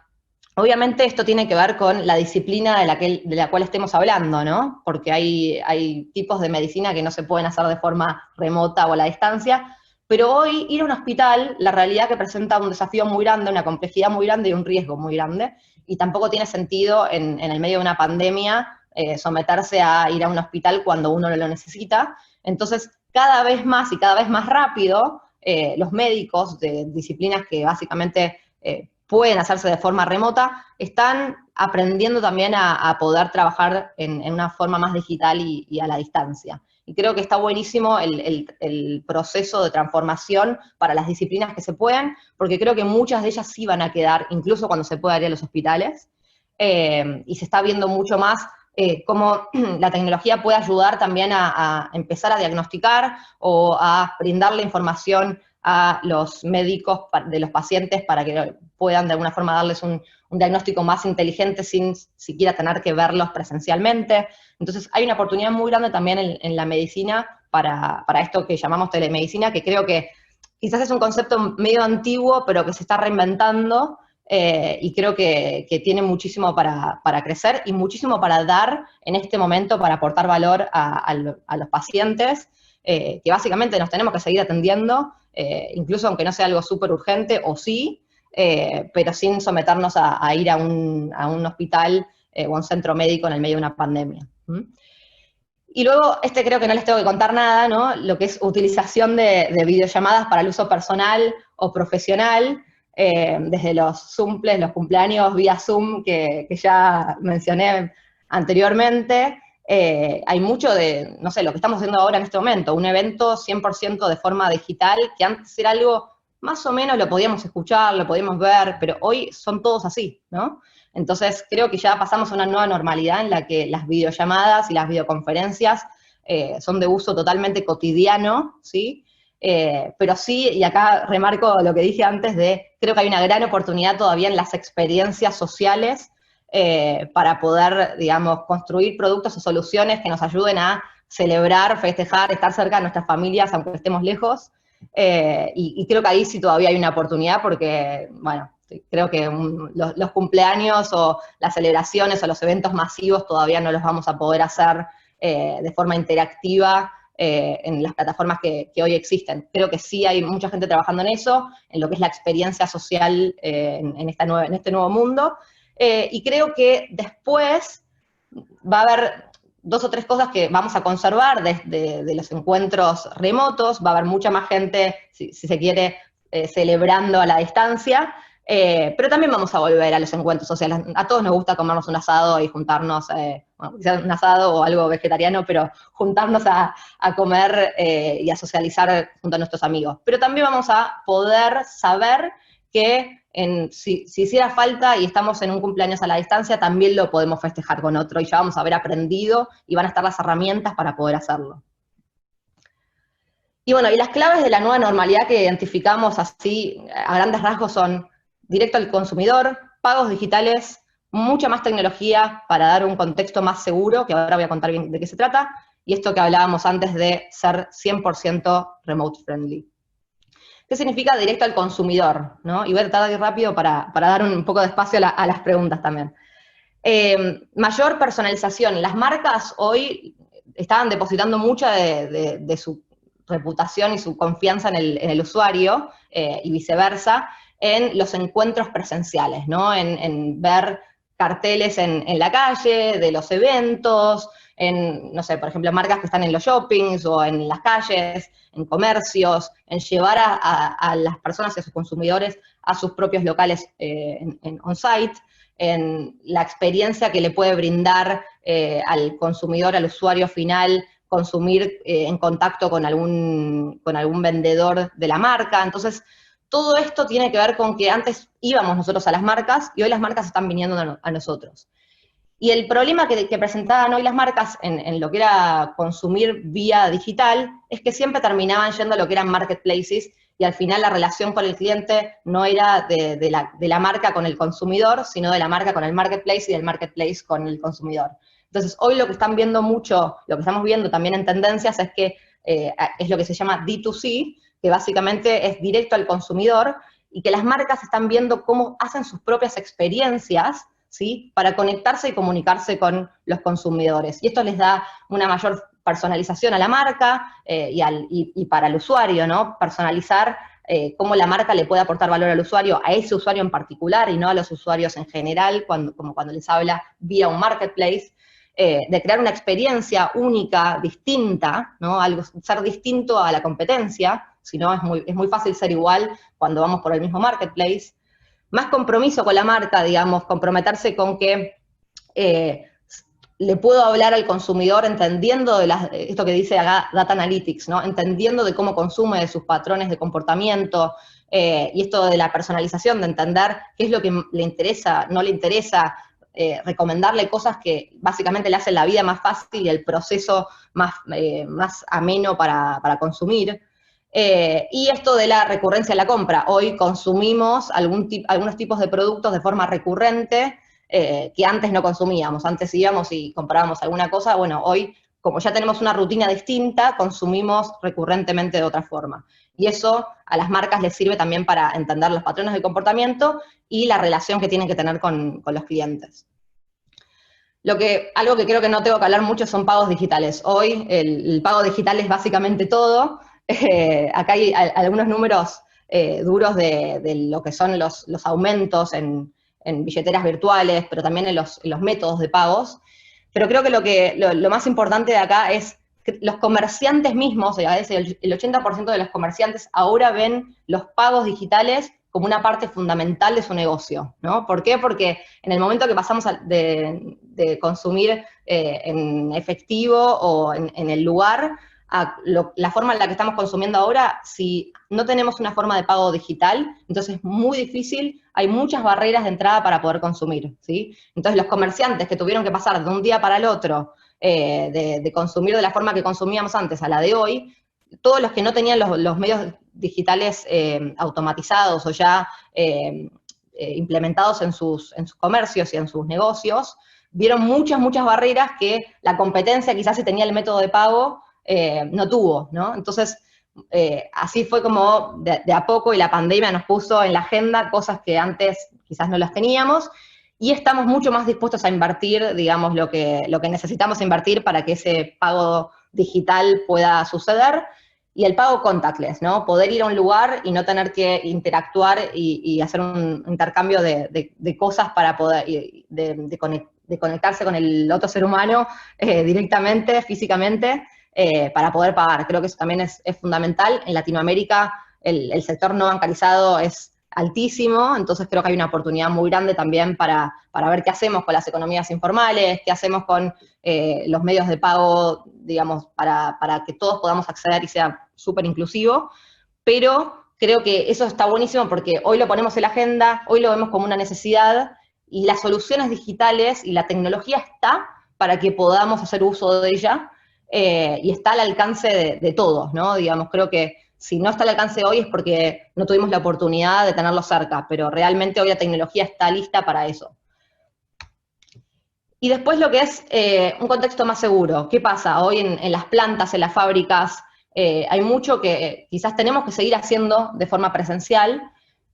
Speaker 2: Obviamente esto tiene que ver con la disciplina de la cual estemos hablando, ¿no? Porque hay tipos de medicina que no se pueden hacer de forma remota o a la distancia, pero hoy ir a un hospital, la realidad que presenta un desafío muy grande, una complejidad muy grande y un riesgo muy grande, y tampoco tiene sentido en el medio de una pandemia someterse a ir a un hospital cuando uno no lo necesita. Entonces, cada vez más y cada vez más rápido, los médicos de disciplinas que básicamente pueden hacerse de forma remota, están aprendiendo también a poder trabajar en una forma más digital y a la distancia. Y creo que está buenísimo el proceso de transformación para las disciplinas que se pueden, porque creo que muchas de ellas sí van a quedar, incluso cuando se pueda ir a los hospitales, y se está viendo mucho más cómo la tecnología puede ayudar también a empezar a diagnosticar o a brindarle información a los médicos de los pacientes para que puedan de alguna forma darles un diagnóstico más inteligente sin siquiera tener que verlos presencialmente. Entonces hay una oportunidad muy grande también en la medicina para esto que llamamos telemedicina, que creo que quizás es un concepto medio antiguo, pero que se está reinventando, y creo que tiene muchísimo para crecer y muchísimo para dar en este momento, para aportar valor a los pacientes, que básicamente nos tenemos que seguir atendiendo, incluso aunque no sea algo súper urgente, o sí, pero sin someternos a ir a un hospital o a un centro médico en el medio de una pandemia. ¿Mm? Y luego, creo que no les tengo que contar nada, ¿no? Lo que es utilización de videollamadas para el uso personal o profesional, desde los Zumples, los cumpleaños vía Zoom que ya mencioné anteriormente. Hay mucho de, no sé, lo que estamos haciendo ahora en este momento, un evento 100% de forma digital, que antes era algo, más o menos lo podíamos escuchar, lo podíamos ver, pero hoy son todos así, ¿no? Entonces creo que ya pasamos a una nueva normalidad en la que las videollamadas y las videoconferencias son de uso totalmente cotidiano, ¿sí? Pero sí, y acá remarco lo que dije antes creo que hay una gran oportunidad todavía en las experiencias sociales para poder, digamos, construir productos o soluciones que nos ayuden a celebrar, festejar, estar cerca de nuestras familias, aunque estemos lejos. Y creo que ahí sí todavía hay una oportunidad porque, bueno, creo que los cumpleaños o las celebraciones o los eventos masivos todavía no los vamos a poder hacer de forma interactiva en las plataformas que hoy existen. Creo que sí hay mucha gente trabajando en eso, en lo que es la experiencia social en este nuevo mundo. Y creo que después va a haber 2 o 3 cosas que vamos a conservar de los encuentros remotos. Va a haber mucha más gente, si se quiere, celebrando a la distancia, pero también vamos a volver a los encuentros sociales. A todos nos gusta comernos un asado y juntarnos, bueno, quizás un asado o algo vegetariano, pero juntarnos a comer y a socializar junto a nuestros amigos. Pero también vamos a poder saber que si hiciera falta y estamos en un cumpleaños a la distancia, también lo podemos festejar con otro y ya vamos a haber aprendido y van a estar las herramientas para poder hacerlo. Y bueno, y las claves de la nueva normalidad que identificamos así a grandes rasgos son directo al consumidor, pagos digitales, mucha más tecnología para dar un contexto más seguro, que ahora voy a contar bien de qué se trata, y esto que hablábamos antes de ser 100% remote friendly. ¿Qué significa directo al consumidor? ¿No? Y voy a tratar de ir rápido para dar un poco de espacio a las preguntas también. Mayor personalización. Las marcas hoy estaban depositando mucha de su reputación y su confianza en el usuario, y viceversa, en los encuentros presenciales, ¿no? En ver carteles en la calle, de los eventos, en, no sé, por ejemplo, marcas que están en los shoppings o en las calles, en comercios, en llevar a las personas y a sus consumidores a sus propios locales en on-site, en la experiencia que le puede brindar al consumidor, al usuario final, consumir en contacto con algún vendedor de la marca. Entonces, todo esto tiene que ver con que antes íbamos nosotros a las marcas y hoy las marcas están viniendo a nosotros. Y el problema que presentaban hoy las marcas en lo que era consumir vía digital es que siempre terminaban yendo a lo que eran marketplaces y al final la relación con el cliente no era de la marca con el consumidor, sino de la marca con el marketplace y del marketplace con el consumidor. Entonces, hoy lo que están viendo mucho, lo que estamos viendo también en tendencias es que es lo que se llama D2C, que básicamente es directo al consumidor, y que las marcas están viendo cómo hacen sus propias experiencias, ¿sí?, para conectarse y comunicarse con los consumidores. Y esto les da una mayor personalización a la marca y para el usuario, ¿no? Personalizar cómo la marca le puede aportar valor al usuario, a ese usuario en particular y no a los usuarios en general, como cuando les habla vía un marketplace, de crear una experiencia única, distinta, ¿no? Algo, ser distinto a la competencia, si no es muy fácil ser igual cuando vamos por el mismo marketplace. Más compromiso con la marca, digamos, comprometerse con que le puedo hablar al consumidor entendiendo de esto que dice acá Data Analytics, ¿no? Entendiendo de cómo consume, de sus patrones de comportamiento, y esto de la personalización, de entender qué es lo que le interesa, no le interesa, recomendarle cosas que básicamente le hacen la vida más fácil y el proceso más ameno para consumir. Y esto de la recurrencia de la compra. Hoy consumimos algunos tipos de productos de forma recurrente que antes no consumíamos. Antes íbamos y comprábamos alguna cosa. Bueno, hoy, como ya tenemos una rutina distinta, consumimos recurrentemente de otra forma. Y eso a las marcas les sirve también para entender los patrones de comportamiento y la relación que tienen que tener con los clientes. Algo que creo que no tengo que hablar mucho son pagos digitales. Hoy el pago digital es básicamente todo. Acá hay algunos números duros de lo que son los aumentos en billeteras virtuales, pero también en los métodos de pagos. Pero creo que lo más importante de acá es que los comerciantes mismos, a veces el 80% de los comerciantes ahora ven los pagos digitales como una parte fundamental de su negocio, ¿no? ¿Por qué? Porque en el momento que pasamos de consumir en efectivo o en el lugar, la forma en la que estamos consumiendo ahora, si no tenemos una forma de pago digital, entonces es muy difícil, hay muchas barreras de entrada para poder consumir, ¿sí? Entonces los comerciantes que tuvieron que pasar de un día para el otro, de consumir de la forma que consumíamos antes a la de hoy, todos los que no tenían los medios digitales automatizados o ya implementados en sus comercios y en sus negocios, vieron muchas barreras que la competencia, quizás si tenía el método de pago, no tuvo, ¿no? Entonces, así fue como de a poco, y la pandemia nos puso en la agenda cosas que antes quizás no las teníamos, y estamos mucho más dispuestos a invertir, digamos, lo que necesitamos invertir para que ese pago digital pueda suceder, y el pago contactless, ¿no? Poder ir a un lugar y no tener que interactuar y hacer un intercambio de cosas para poder, de conectarse con el otro ser humano directamente, físicamente, para poder pagar. Creo que eso también es fundamental. En Latinoamérica el sector no bancarizado es altísimo, entonces creo que hay una oportunidad muy grande también para ver qué hacemos con las economías informales, qué hacemos con los medios de pago, digamos, para que todos podamos acceder y sea súper inclusivo, pero creo que eso está buenísimo porque hoy lo ponemos en la agenda, hoy lo vemos como una necesidad, y las soluciones digitales y la tecnología está para que podamos hacer uso de ella, y está al alcance de todos, ¿no? Digamos, creo que si no está al alcance hoy es porque no tuvimos la oportunidad de tenerlo cerca, pero realmente hoy la tecnología está lista para eso. Y después lo que es un contexto más seguro. ¿Qué pasa? Hoy en las plantas, en las fábricas, hay mucho que quizás tenemos que seguir haciendo de forma presencial,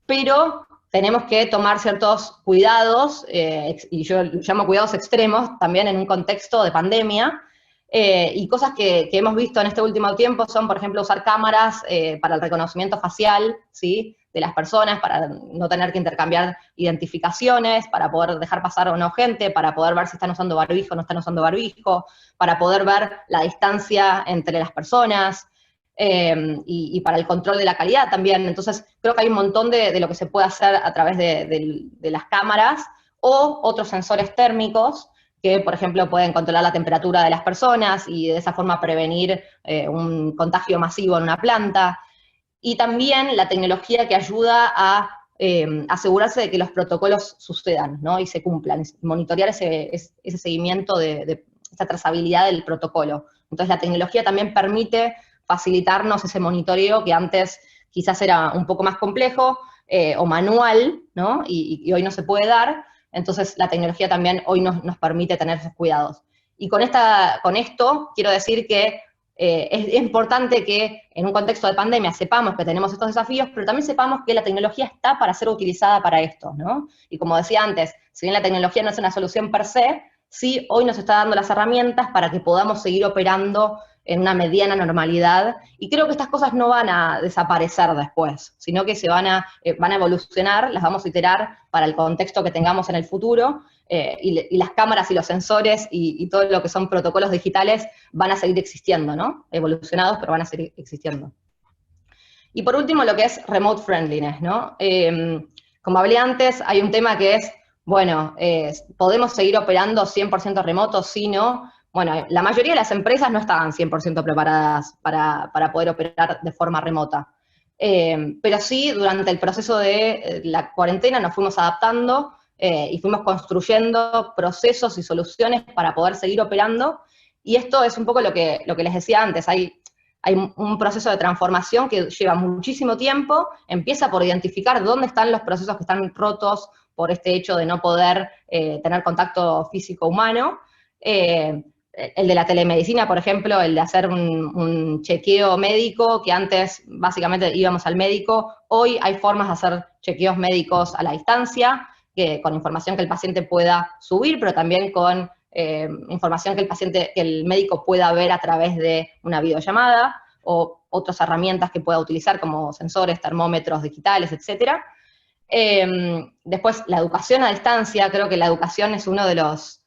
Speaker 2: pero tenemos que tomar ciertos cuidados, y yo llamo cuidados extremos, también en un contexto de pandemia. Y cosas que hemos visto en este último tiempo son, por ejemplo, usar cámaras para el reconocimiento facial, ¿sí?, de las personas, para no tener que intercambiar identificaciones, para poder dejar pasar o no gente, para poder ver si están usando barbijo o no están usando barbijo, para poder ver la distancia entre las personas, y para el control de la calidad también. Entonces, creo que hay un montón de lo que se puede hacer a través de las cámaras, o otros sensores térmicos, que, por ejemplo, pueden controlar la temperatura de las personas y de esa forma prevenir un contagio masivo en una planta. y también la tecnología que ayuda a asegurarse de que los protocolos sucedan, ¿no? Y se cumplan, monitorear ese seguimiento de esa trazabilidad del protocolo. Entonces la tecnología también permite facilitarnos ese monitoreo que antes quizás era un poco más complejo o manual, ¿no? Y hoy no se puede dar. Entonces la tecnología también hoy nos permite tener esos cuidados. Y con esto quiero decir que es importante que en un contexto de pandemia sepamos que tenemos estos desafíos, pero también sepamos que la tecnología está para ser utilizada para esto, ¿no? Y como decía antes, si bien la tecnología no es una solución per se, sí hoy nos está dando las herramientas para que podamos seguir operando en una mediana normalidad, y creo que estas cosas no van a desaparecer después, sino que van a evolucionar, las vamos a iterar para el contexto que tengamos en el futuro, y las cámaras y los sensores y todo lo que son protocolos digitales van a seguir existiendo, ¿no? Evolucionados, pero van a seguir existiendo. Y por último, lo que es remote friendliness, ¿no? Como hablé antes, hay un tema que es, bueno, ¿podemos seguir operando 100% remoto? Sí, no. Bueno, la mayoría de las empresas no estaban 100% preparadas para poder operar de forma remota. Pero sí, durante el proceso de la cuarentena nos fuimos adaptando y fuimos construyendo procesos y soluciones para poder seguir operando. Y esto es un poco lo que les decía antes, hay un proceso de transformación que lleva muchísimo tiempo, empieza por identificar dónde están los procesos que están rotos por este hecho de no poder tener contacto físico humano. El de la telemedicina, por ejemplo, el de hacer un chequeo médico, que antes básicamente íbamos al médico, hoy hay formas de hacer chequeos médicos a la distancia, con información que el paciente pueda subir, pero también con información que el médico pueda ver a través de una videollamada, o otras herramientas que pueda utilizar como sensores, termómetros digitales, etc. Después, la educación a distancia, creo que la educación es uno de los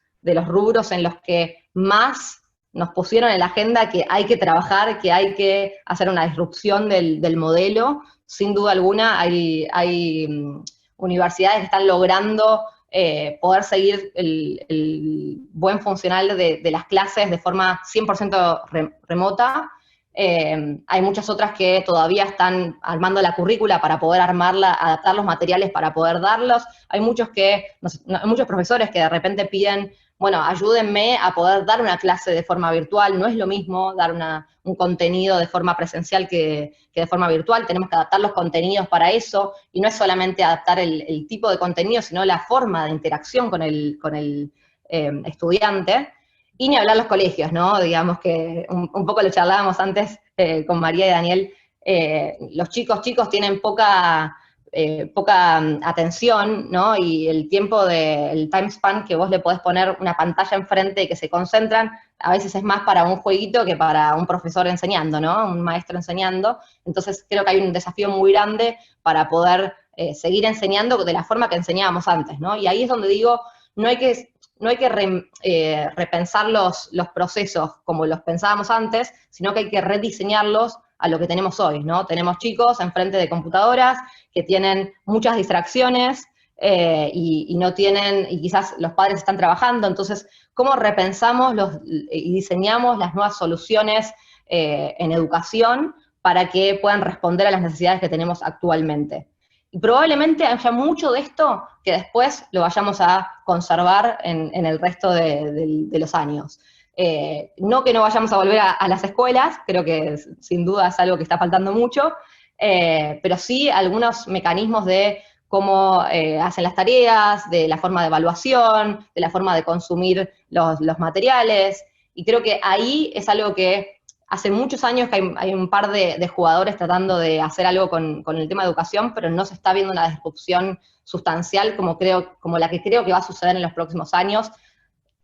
Speaker 2: rubros en los que más nos pusieron en la agenda que hay que trabajar, que hay que hacer una disrupción del modelo. Sin duda alguna, hay universidades que están logrando poder seguir el buen funcional de las clases de forma 100% remota. Hay muchas otras que todavía están armando la currícula para poder armarla, adaptar los materiales para poder darlos. Hay muchos profesores que de repente piden, bueno, ayúdenme a poder dar una clase de forma virtual. No es lo mismo dar un contenido de forma presencial que de forma virtual. Tenemos que adaptar los contenidos para eso, y no es solamente adaptar el tipo de contenido, sino la forma de interacción con el estudiante. Y ni hablar los colegios, ¿no? Digamos que un poco lo charlábamos antes con María y Daniel. Los chicos tienen poca atención, ¿no? Y el time span que vos le podés poner una pantalla enfrente y que se concentran, a veces es más para un jueguito que para un profesor enseñando, ¿no? Un maestro enseñando. Entonces creo que hay un desafío muy grande para poder seguir enseñando de la forma que enseñábamos antes, ¿no? Y ahí es donde digo, no hay que repensar los procesos como los pensábamos antes, sino que hay que rediseñarlos a lo que tenemos hoy, ¿no? Tenemos chicos enfrente de computadoras que tienen muchas distracciones y no tienen, y quizás los padres están trabajando, entonces, ¿cómo repensamos y diseñamos las nuevas soluciones en educación para que puedan responder a las necesidades que tenemos actualmente? Y probablemente haya mucho de esto que después lo vayamos a conservar en el resto de los años. No que no vayamos a volver a las escuelas, creo que sin duda es algo que está faltando mucho, pero sí algunos mecanismos de cómo hacen las tareas, de la forma de evaluación, de la forma de consumir los materiales, y creo que ahí es algo que hace muchos años que hay un par de jugadores tratando de hacer algo con el tema de educación, pero no se está viendo una disrupción sustancial como la que creo que va a suceder en los próximos años,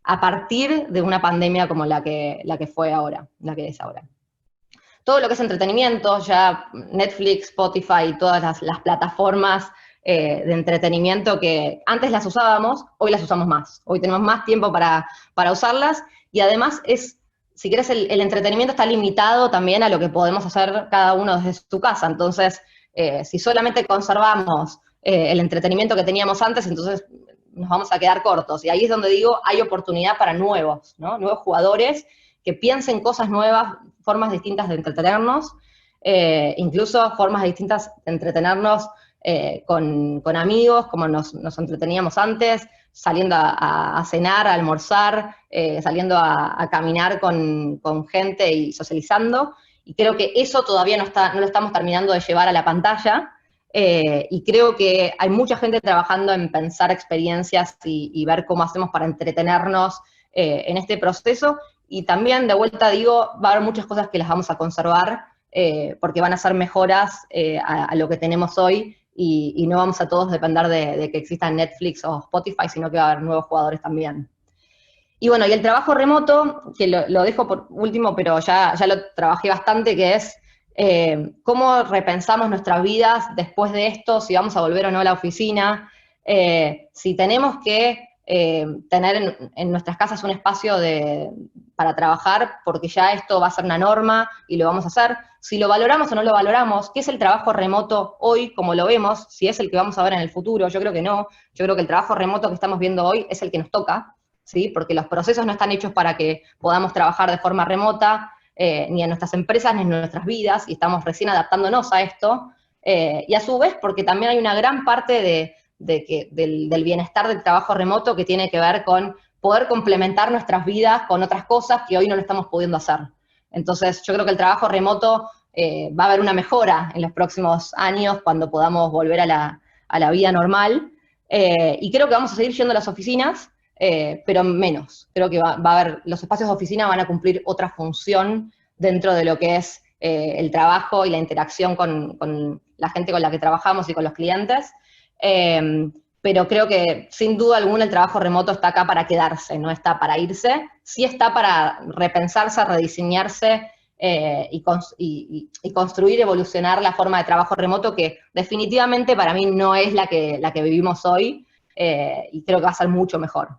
Speaker 2: a partir de una pandemia como la que fue ahora, la que es ahora. Todo lo que es entretenimiento, ya Netflix, Spotify, todas las plataformas de entretenimiento que antes las usábamos, hoy las usamos más. Hoy tenemos más tiempo para usarlas, y además si querés, el entretenimiento está limitado también a lo que podemos hacer cada uno desde su casa. Entonces, si solamente conservamos el entretenimiento que teníamos antes, entonces nos vamos a quedar cortos. Y ahí es donde digo, hay oportunidad para nuevos, ¿no? Nuevos jugadores que piensen cosas nuevas, formas distintas de entretenernos. incluso formas distintas de entretenernos con amigos, como nos entreteníamos antes, saliendo a cenar, a almorzar, saliendo a caminar con gente y socializando, y creo que eso todavía no lo estamos terminando de llevar a la pantalla, y creo que hay mucha gente trabajando en pensar experiencias y ver cómo hacemos para entretenernos en este proceso, y también, de vuelta digo, va a haber muchas cosas que las vamos a conservar, porque van a ser mejoras a lo que tenemos hoy, y no vamos a todos depender de que existan Netflix o Spotify, sino que va a haber nuevos jugadores también. Y bueno, y el trabajo remoto, que lo dejo por último, pero ya lo trabajé bastante, que es cómo repensamos nuestras vidas después de esto, si vamos a volver o no a la oficina, si tenemos que tener en nuestras casas un espacio para trabajar, porque ya esto va a ser una norma y lo vamos a hacer, si lo valoramos o no lo valoramos, qué es el trabajo remoto hoy, como lo vemos, si es el que vamos a ver en el futuro, yo creo que no, yo creo que el trabajo remoto que estamos viendo hoy es el que nos toca, ¿sí? Porque los procesos no están hechos para que podamos trabajar de forma remota, ni en nuestras empresas, ni en nuestras vidas, y estamos recién adaptándonos a esto, y a su vez porque también hay una gran parte del bienestar del trabajo remoto que tiene que ver con poder complementar nuestras vidas con otras cosas que hoy no lo estamos pudiendo hacer. Entonces yo creo que el trabajo remoto va a haber una mejora en los próximos años cuando podamos volver a la vida normal, y creo que vamos a seguir yendo a las oficinas, pero menos. Creo que va a haber, los espacios de oficina van a cumplir otra función dentro de lo que es el trabajo y la interacción con la gente con la que trabajamos y con los clientes, pero creo que sin duda alguna el trabajo remoto está acá para quedarse, no está para irse, sí está para repensarse, rediseñarse, y construir, evolucionar la forma de trabajo remoto, que definitivamente para mí no es la que vivimos hoy, y creo que va a ser mucho mejor.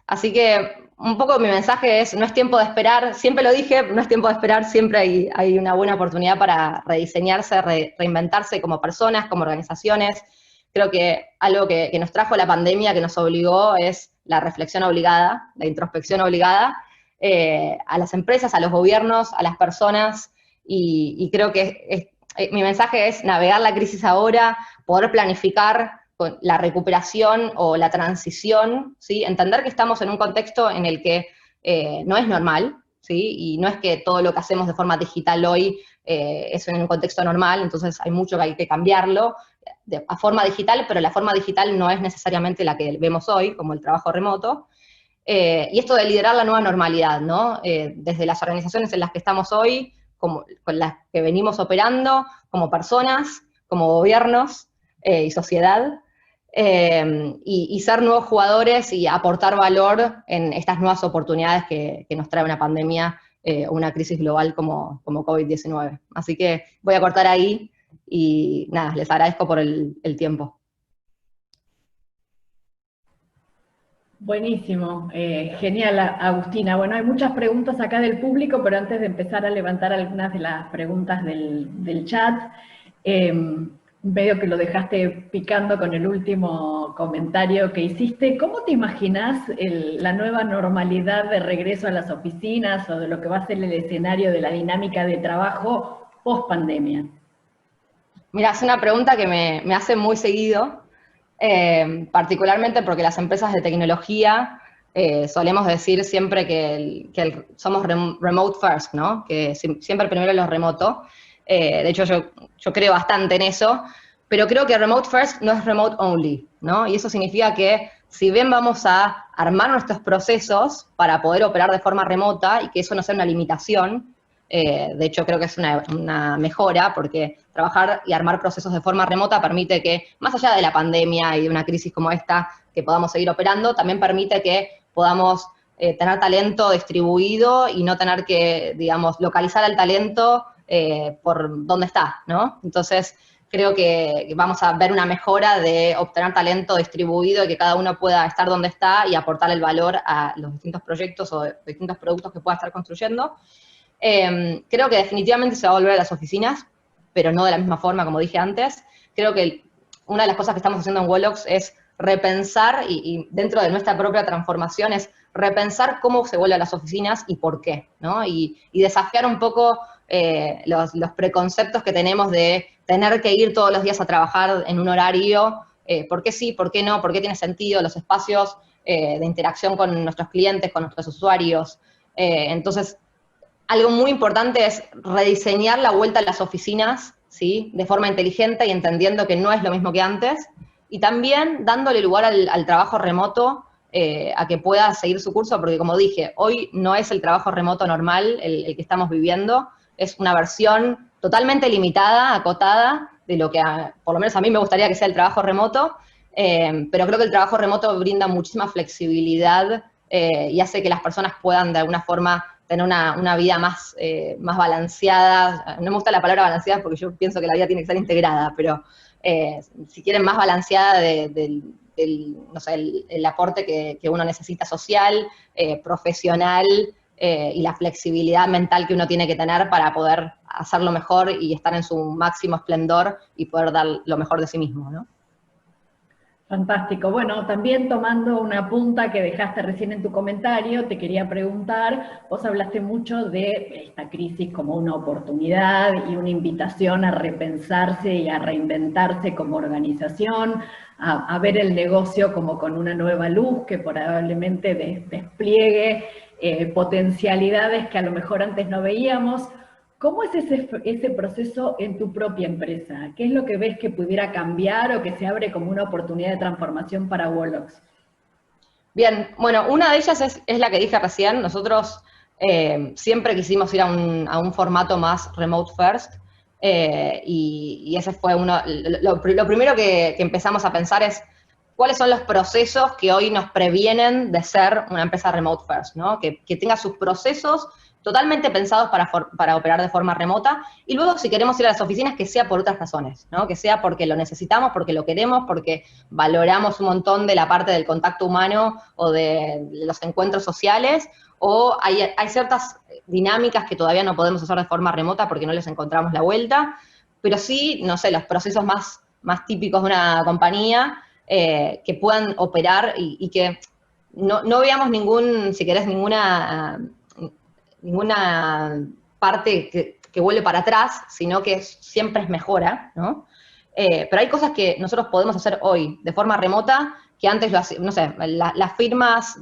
Speaker 2: Así que un poco mi mensaje es, no es tiempo de esperar, siempre lo dije, no es tiempo de esperar, siempre hay una buena oportunidad para rediseñarse, reinventarse como personas, como organizaciones. Creo que algo que nos trajo la pandemia, que nos obligó, es la reflexión obligada, la introspección obligada, a las empresas, a los gobiernos, a las personas, y creo que mi mensaje es navegar la crisis ahora, poder planificar con la recuperación o la transición, ¿sí? Entender que estamos en un contexto en el que no es normal, ¿sí? Y no es que todo lo que hacemos de forma digital hoy es en un contexto normal, entonces hay mucho que hay que cambiarlo a forma digital, pero la forma digital no es necesariamente la que vemos hoy, como el trabajo remoto. Y esto de liderar la nueva normalidad, ¿no? Desde las organizaciones en las que estamos hoy, con las que venimos operando, como personas, como gobiernos y sociedad, y ser nuevos jugadores y aportar valor en estas nuevas oportunidades que nos trae una pandemia, una crisis global como COVID-19. Así que voy a cortar ahí y nada, les agradezco por el tiempo.
Speaker 1: Buenísimo, genial, Agustina. Bueno, hay muchas preguntas acá del público, pero antes de empezar a levantar algunas de las preguntas del chat, medio que lo dejaste picando con el último comentario que hiciste, ¿cómo te imaginas la nueva normalidad de regreso a las oficinas o de lo que va a ser el escenario de la dinámica de trabajo post pandemia?
Speaker 2: Mira, es una pregunta que me hace muy seguido, particularmente porque las empresas de tecnología solemos decir siempre que somos remote first, ¿no? Que siempre primero lo remoto. De hecho, yo creo bastante en eso, pero creo que remote first no es remote only, ¿no? Y eso significa que si bien vamos a armar nuestros procesos para poder operar de forma remota y que eso no sea una limitación, de hecho creo que es una mejora, porque trabajar y armar procesos de forma remota permite que, más allá de la pandemia y de una crisis como esta, que podamos seguir operando, también permite que podamos tener talento distribuido y no tener que, digamos, localizar al talento por dónde está, ¿no? Entonces, creo que vamos a ver una mejora de obtener talento distribuido y que cada uno pueda estar donde está y aportar el valor a los distintos proyectos o distintos productos que pueda estar construyendo. Creo que definitivamente se va a volver a las oficinas, pero no de la misma forma, como dije antes. Creo que una de las cosas que estamos haciendo en Wolox es repensar, y dentro de nuestra propia transformación, es repensar cómo se vuelve a las oficinas y por qué, ¿no? Y desafiar un poco los preconceptos que tenemos de tener que ir todos los días a trabajar en un horario, por qué sí, por qué no, por qué tiene sentido, los espacios de interacción con nuestros clientes, con nuestros usuarios. Entonces, algo muy importante es rediseñar la vuelta a las oficinas, ¿sí? De forma inteligente y entendiendo que no es lo mismo que antes, y también dándole lugar al trabajo remoto, a que pueda seguir su curso, porque como dije, hoy no es el trabajo remoto normal el que estamos viviendo, es una versión totalmente limitada, acotada, de lo que por lo menos a mí me gustaría que sea el trabajo remoto, pero creo que el trabajo remoto brinda muchísima flexibilidad y hace que las personas puedan de alguna forma tener una vida más balanceada. No me gusta la palabra balanceada porque yo pienso que la vida tiene que ser integrada, pero si quieren más balanceada no sé, el aporte que uno necesita social, profesional, y la flexibilidad mental que uno tiene que tener para poder hacerlo mejor y estar en su máximo esplendor y poder dar lo mejor de sí mismo, ¿no?
Speaker 1: Fantástico. Bueno, también tomando una punta que dejaste recién en tu comentario, te quería preguntar, vos hablaste mucho de esta crisis como una oportunidad y una invitación a repensarse y a reinventarse como organización, a ver el negocio como con una nueva luz que probablemente despliegue potencialidades que a lo mejor antes no veíamos. ¿Cómo es ese proceso en tu propia empresa? ¿Qué es lo que ves que pudiera cambiar o que se abre como una oportunidad de transformación para Wolox?
Speaker 2: Bien, bueno, una de ellas es la que dije recién. Nosotros siempre quisimos ir a un formato más remote first, y ese fue lo primero que empezamos a pensar es cuáles son los procesos que hoy nos previenen de ser una empresa remote first, ¿no? Que tenga sus procesos totalmente pensados para operar de forma remota, y luego si queremos ir a las oficinas que sea por otras razones, ¿no? Que sea porque lo necesitamos, porque lo queremos, porque valoramos un montón de la parte del contacto humano o de los encuentros sociales, o hay ciertas dinámicas que todavía no podemos hacer de forma remota porque no les encontramos la vuelta, pero sí, no sé, los procesos más típicos de una compañía, que puedan operar y que no veamos si querés, ninguna parte que vuelve para atrás, sino que siempre es mejora, ¿no? Pero hay cosas que nosotros podemos hacer hoy de forma remota que antes lo hacíamos, no sé, las firmas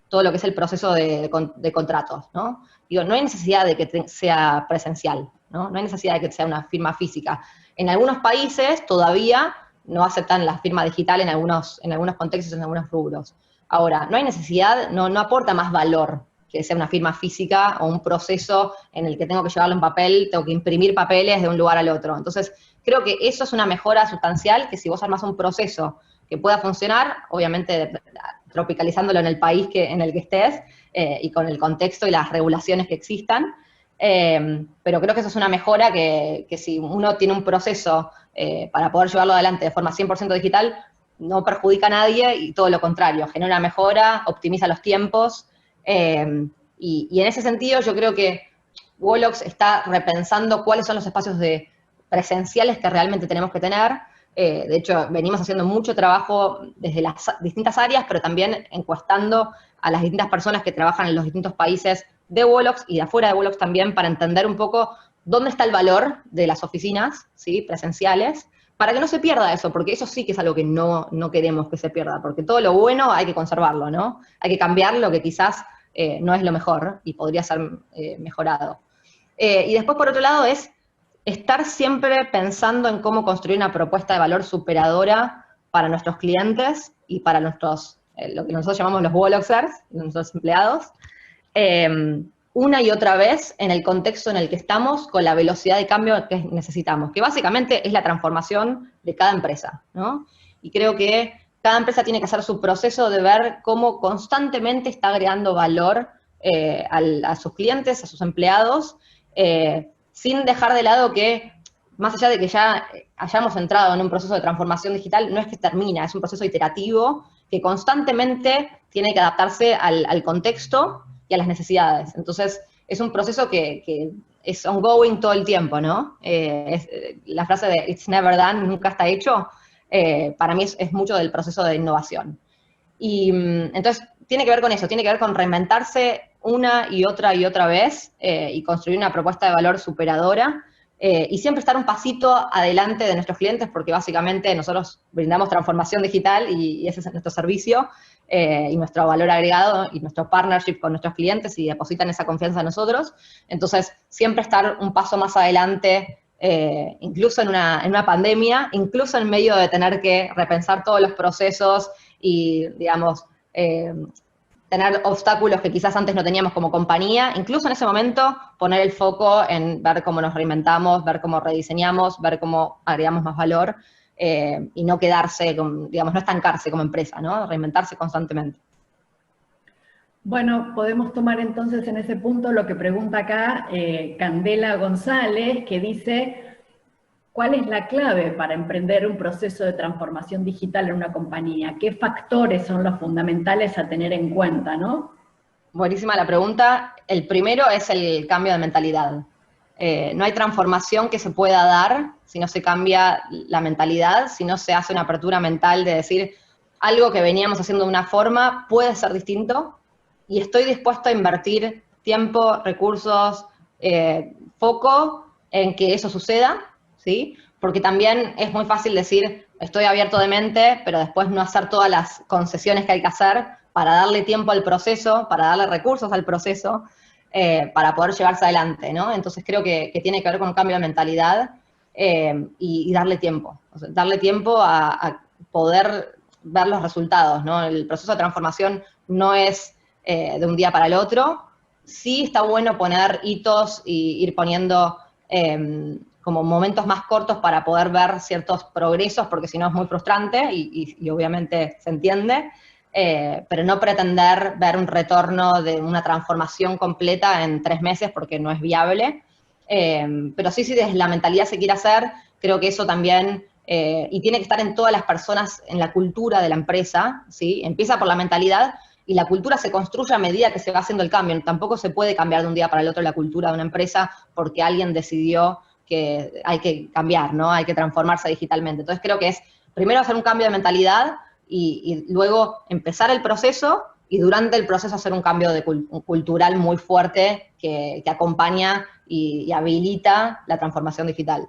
Speaker 2: todo lo que es el proceso de contratos, ¿no? Digo, no hay necesidad de que sea presencial, ¿no? No hay necesidad de que sea una firma física. En algunos países todavía no aceptan la firma digital en algunos contextos, en algunos rubros. Ahora, no hay necesidad, no aporta más valor que sea una firma física o un proceso en el que tengo que llevarlo en papel, tengo que imprimir papeles de un lugar al otro. Entonces, creo que eso es una mejora sustancial, que si vos armás un proceso que pueda funcionar, obviamente tropicalizándolo en el país en el que estés, y con el contexto y las regulaciones que existan, pero creo que eso es una mejora que si uno tiene un proceso para poder llevarlo adelante de forma 100% digital, no perjudica a nadie y todo lo contrario, genera mejora, optimiza los tiempos, y en ese sentido yo creo que Wolox está repensando cuáles son los espacios presenciales que realmente tenemos que tener. De hecho, venimos haciendo mucho trabajo desde las distintas áreas, pero también encuestando a las distintas personas que trabajan en los distintos países de Wolox y de afuera de Wolox también, para entender un poco dónde está el valor de las oficinas, ¿sí?, presenciales, para que no se pierda eso, porque eso sí que es algo que no queremos que se pierda, porque todo lo bueno hay que conservarlo, ¿no? Hay que cambiar lo que quizás no es lo mejor y podría ser mejorado. Y después, por otro lado, es estar siempre pensando en cómo construir una propuesta de valor superadora para nuestros clientes y para lo que nosotros llamamos los Woloxers, nuestros empleados, una y otra vez en el contexto en el que estamos, con la velocidad de cambio que necesitamos, que básicamente es la transformación de cada empresa, ¿no? Y creo que cada empresa tiene que hacer su proceso de ver cómo constantemente está agregando valor a sus clientes, a sus empleados, sin dejar de lado que, más allá de que ya hayamos entrado en un proceso de transformación digital, no es que termina, es un proceso iterativo que constantemente tiene que adaptarse al contexto y a las necesidades. Entonces, es un proceso que es ongoing todo el tiempo, ¿no? La frase de "it's never done", nunca está hecho, para mí es mucho del proceso de innovación. Y entonces, tiene que ver con eso, tiene que ver con reinventarse una y otra vez y construir una propuesta de valor superadora y siempre estar un pasito adelante de nuestros clientes porque básicamente nosotros brindamos transformación digital y ese es nuestro servicio y nuestro valor agregado y nuestro partnership con nuestros clientes y depositan esa confianza en nosotros. Entonces, siempre estar un paso más adelante incluso en una pandemia, incluso en medio de tener que repensar todos los procesos y, digamos, tener obstáculos que quizás antes no teníamos como compañía, incluso en ese momento poner el foco en ver cómo nos reinventamos, ver cómo rediseñamos, ver cómo agregamos más valor y no quedarse, digamos, no estancarse como empresa, ¿no? Reinventarse constantemente.
Speaker 1: Bueno, podemos tomar entonces en ese punto lo que pregunta acá Candela González, que dice, ¿cuál es la clave para emprender un proceso de transformación digital en una compañía? ¿Qué factores son los fundamentales a tener en cuenta, no?
Speaker 2: Buenísima la pregunta. El primero es el cambio de mentalidad. No hay transformación que se pueda dar si no se cambia la mentalidad, si no se hace una apertura mental de decir algo que veníamos haciendo de una forma puede ser distinto y estoy dispuesto a invertir tiempo, recursos, foco en que eso suceda, ¿sí? Porque también es muy fácil decir estoy abierto de mente, pero después no hacer todas las concesiones que hay que hacer para darle tiempo al proceso, para darle recursos al proceso, para poder llevarse adelante, ¿no? Entonces creo que tiene que ver con un cambio de mentalidad y darle tiempo. O sea, darle tiempo a poder ver los resultados, ¿no? El proceso de transformación no es de un día para el otro. Sí está bueno poner hitos y ir poniendo como momentos más cortos para poder ver ciertos progresos, porque si no es muy frustrante y obviamente se entiende. Pero no pretender ver un retorno de una transformación completa en 3 meses porque no es viable. Pero sí, desde la mentalidad se quiere hacer, creo que eso también, y tiene que estar en todas las personas, en la cultura de la empresa, ¿sí? Empieza por la mentalidad y la cultura se construye a medida que se va haciendo el cambio. Tampoco se puede cambiar de un día para el otro la cultura de una empresa porque alguien decidió que hay que cambiar, ¿no? Hay que transformarse digitalmente. Entonces creo que es primero hacer un cambio de mentalidad, y luego empezar el proceso y durante el proceso hacer un cambio cultural muy fuerte que acompaña y habilita la transformación digital.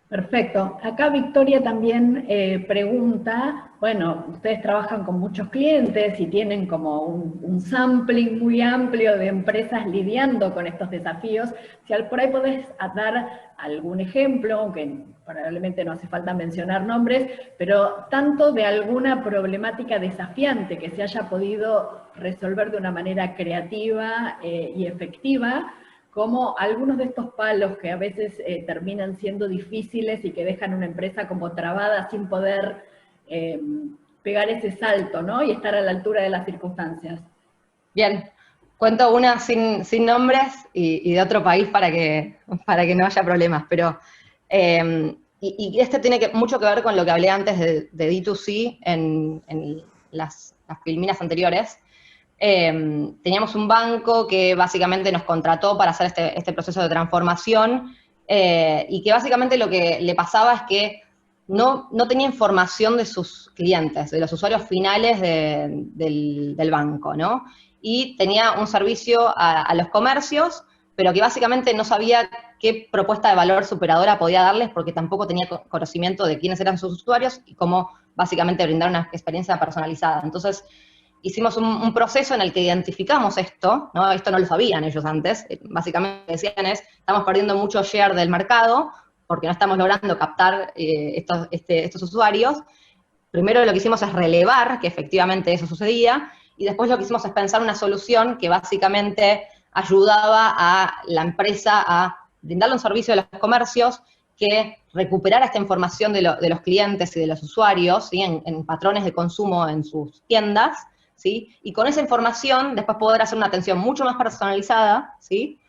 Speaker 1: Perfecto. Acá Victoria también pregunta, bueno, ustedes trabajan con muchos clientes y tienen como un sampling muy amplio de empresas lidiando con estos desafíos. Si por ahí podés dar algún ejemplo, aunque probablemente no hace falta mencionar nombres, pero tanto de alguna problemática desafiante que se haya podido resolver de una manera creativa y efectiva, como algunos de estos palos que a veces terminan siendo difíciles y que dejan una empresa como trabada sin poder pegar ese salto, ¿no? Y estar a la altura de las circunstancias.
Speaker 2: Bien, cuento una sin nombres y de otro país para que no haya problemas, pero y este tiene mucho que ver con lo que hablé antes de D2C en las filminas anteriores. Teníamos un banco que básicamente nos contrató para hacer este proceso de transformación y que básicamente lo que le pasaba es que no tenía información de sus clientes, de los usuarios finales del banco, ¿no? Y tenía un servicio a los comercios, pero que básicamente no sabía qué propuesta de valor superadora podía darles porque tampoco tenía conocimiento de quiénes eran sus usuarios y cómo básicamente brindar una experiencia personalizada. Entonces, hicimos un proceso en el que identificamos esto, ¿no? Esto no lo sabían ellos antes, básicamente decían estamos perdiendo mucho share del mercado porque no estamos logrando captar estos usuarios. Primero lo que hicimos es relevar que efectivamente eso sucedía, y después lo que hicimos es pensar una solución que básicamente ayudaba a la empresa a brindarle un servicio a los comercios que recuperara esta información de los clientes y de los usuarios, ¿sí? en patrones de consumo en sus tiendas, ¿sí? Y con esa información después poder hacer una atención mucho más personalizada, ¿sí?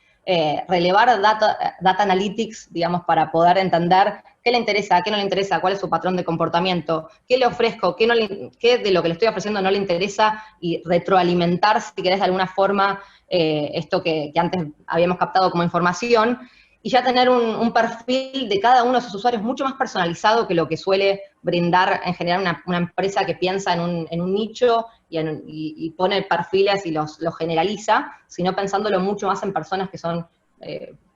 Speaker 2: Relevar data analytics, digamos, para poder entender qué le interesa, qué no le interesa, cuál es su patrón de comportamiento, qué le ofrezco, qué de lo que le estoy ofreciendo no le interesa, y retroalimentar, si querés, de alguna forma, esto que antes habíamos captado como información. y ya tener un perfil de cada uno de sus usuarios mucho más personalizado que lo que suele brindar en general una empresa que piensa en un nicho y pone perfiles y los generaliza, sino pensándolo mucho más en personas que son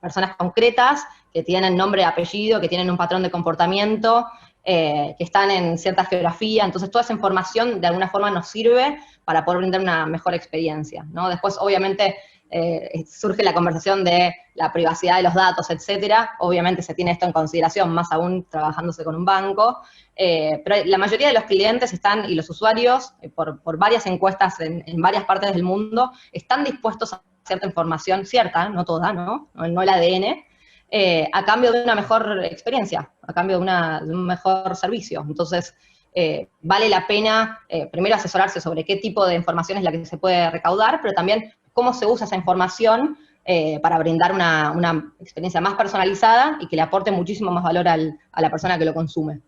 Speaker 2: personas concretas, que tienen nombre y apellido, que tienen un patrón de comportamiento, que están en cierta geografía. Entonces, toda esa información de alguna forma nos sirve para poder brindar una mejor experiencia, ¿no? Después, obviamente, surge la conversación de la privacidad de los datos, etcétera. Obviamente se tiene esto en consideración, más aún trabajándose con un banco, pero la mayoría de los clientes están, y los usuarios, por varias encuestas en varias partes del mundo, están dispuestos a cierta información, cierta, no toda, ¿no? No el ADN, a cambio de una mejor experiencia, a cambio de un mejor servicio. Entonces, vale la pena primero asesorarse sobre qué tipo de información es la que se puede recaudar, pero también cómo se usa esa información para brindar una experiencia más personalizada y que le aporte muchísimo más valor a la persona que lo consume.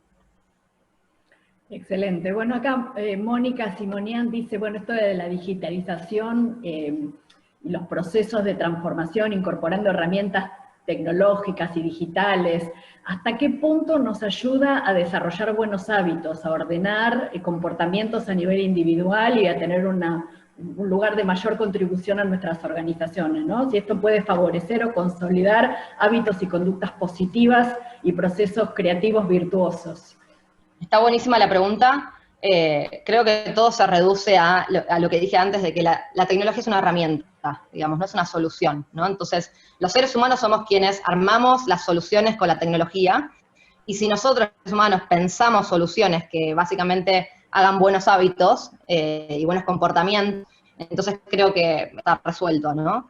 Speaker 1: Excelente. Bueno, acá Mónica Simonian dice, bueno, esto de la digitalización y los procesos de transformación, incorporando herramientas tecnológicas y digitales, ¿hasta qué punto nos ayuda a desarrollar buenos hábitos, a ordenar comportamientos a nivel individual y a tener un lugar de mayor contribución a nuestras organizaciones, ¿no? Si esto puede favorecer o consolidar hábitos y conductas positivas y procesos creativos virtuosos.
Speaker 2: Está buenísima la pregunta. Creo que todo se reduce a lo que dije antes, de que la tecnología es una herramienta, digamos, no es una solución, ¿no? Entonces, los seres humanos somos quienes armamos las soluciones con la tecnología, y si nosotros, los seres humanos, pensamos soluciones que básicamente hagan buenos hábitos y buenos comportamientos, entonces creo que está resuelto, ¿no?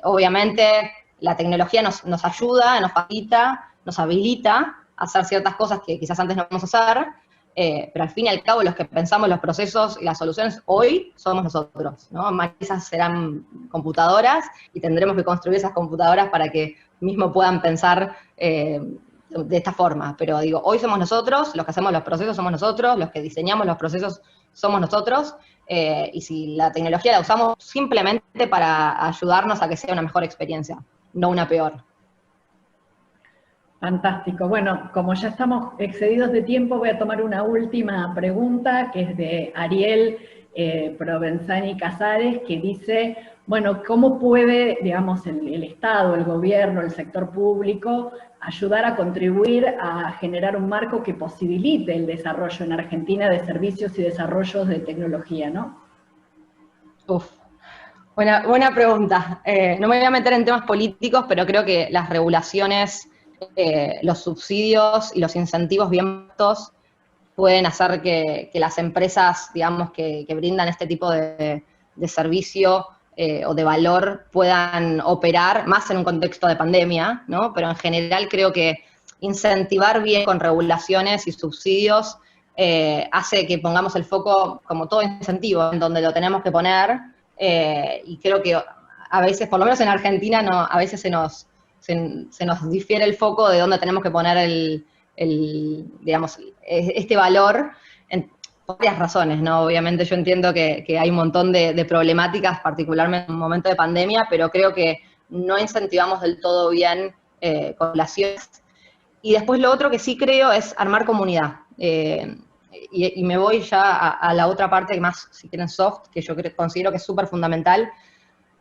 Speaker 2: Obviamente, la tecnología nos ayuda, nos facilita, nos habilita a hacer ciertas cosas que quizás antes no vamos a hacer, pero al fin y al cabo los que pensamos los procesos y las soluciones hoy somos nosotros, ¿no? Esas serán computadoras y tendremos que construir esas computadoras para que mismo puedan pensar de esta forma. Pero digo, hoy somos nosotros, los que hacemos los procesos somos nosotros, los que diseñamos los procesos somos nosotros, y si la tecnología la usamos simplemente para ayudarnos a que sea una mejor experiencia, no una peor.
Speaker 1: Fantástico. Bueno, como ya estamos excedidos de tiempo, voy a tomar una última pregunta, que es de Ariel Provenzani Casares, que dice, bueno, ¿cómo puede, digamos, el Estado, el gobierno, el sector público, ayudar a contribuir a generar un marco que posibilite el desarrollo en Argentina de servicios y desarrollos de tecnología, ¿no?
Speaker 2: Buena pregunta. No me voy a meter en temas políticos, pero creo que las regulaciones, los subsidios y los incentivos bien puestos pueden hacer que las empresas, digamos, que brindan este tipo de servicio o de valor puedan operar, más en un contexto de pandemia, ¿no? Pero en general creo que incentivar bien con regulaciones y subsidios hace que pongamos el foco, como todo incentivo, en donde lo tenemos que poner, y creo que a veces, por lo menos en Argentina, a veces se nos difiere el foco de dónde tenemos que poner digamos, este valor, por varias razones, ¿no? Obviamente yo entiendo que hay un montón de problemáticas, particularmente en un momento de pandemia, pero creo que no incentivamos del todo bien con las acciones. Y después lo otro que sí creo es armar comunidad. Y me voy ya a la otra parte más, si quieren, soft, que yo considero que es súper fundamental.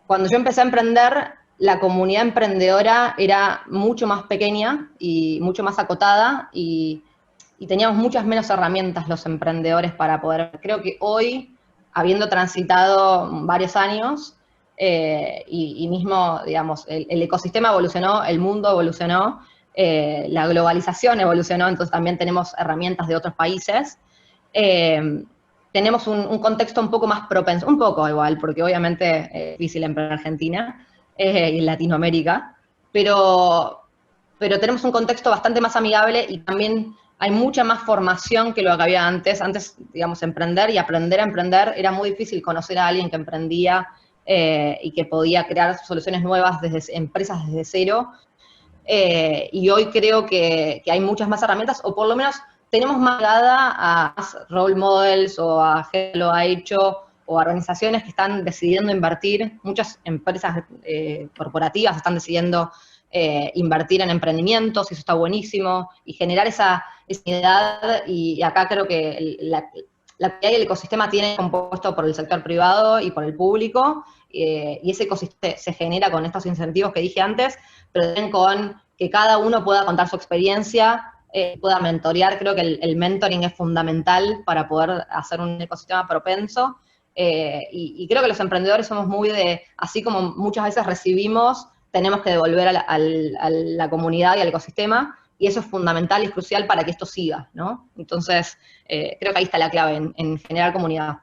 Speaker 2: Cuando yo empecé a emprender, la comunidad emprendedora era mucho más pequeña y mucho más acotada, y teníamos muchas menos herramientas los emprendedores para poder. Creo que hoy, habiendo transitado varios años, y mismo, digamos, el ecosistema evolucionó, el mundo evolucionó, la globalización evolucionó, entonces también tenemos herramientas de otros países. Tenemos un contexto un poco más propenso, un poco igual, porque obviamente es difícil emprender en Argentina y en Latinoamérica, pero tenemos un contexto bastante más amigable y también hay mucha más formación que lo que había antes. Antes, digamos, emprender y aprender a emprender era muy difícil. Conocer a alguien que emprendía y que podía crear soluciones nuevas, empresas desde cero. Y hoy creo que hay muchas más herramientas, o por lo menos tenemos más llegada a role models o a gente que lo ha hecho, o a organizaciones que están decidiendo invertir. Muchas empresas corporativas están decidiendo invertir en emprendimientos, y eso está buenísimo, y generar esa unidad, y acá creo que la comunidad y el ecosistema tiene compuesto por el sector privado y por el público, y ese ecosistema se genera con estos incentivos que dije antes, pero también con que cada uno pueda contar su experiencia, pueda mentorear. Creo que el mentoring es fundamental para poder hacer un ecosistema propenso, y creo que los emprendedores somos muy de, así como muchas veces recibimos, tenemos que devolver a la comunidad y al ecosistema, y eso es fundamental y es crucial para que esto siga, ¿no? Entonces, creo que ahí está la clave, en generar comunidad.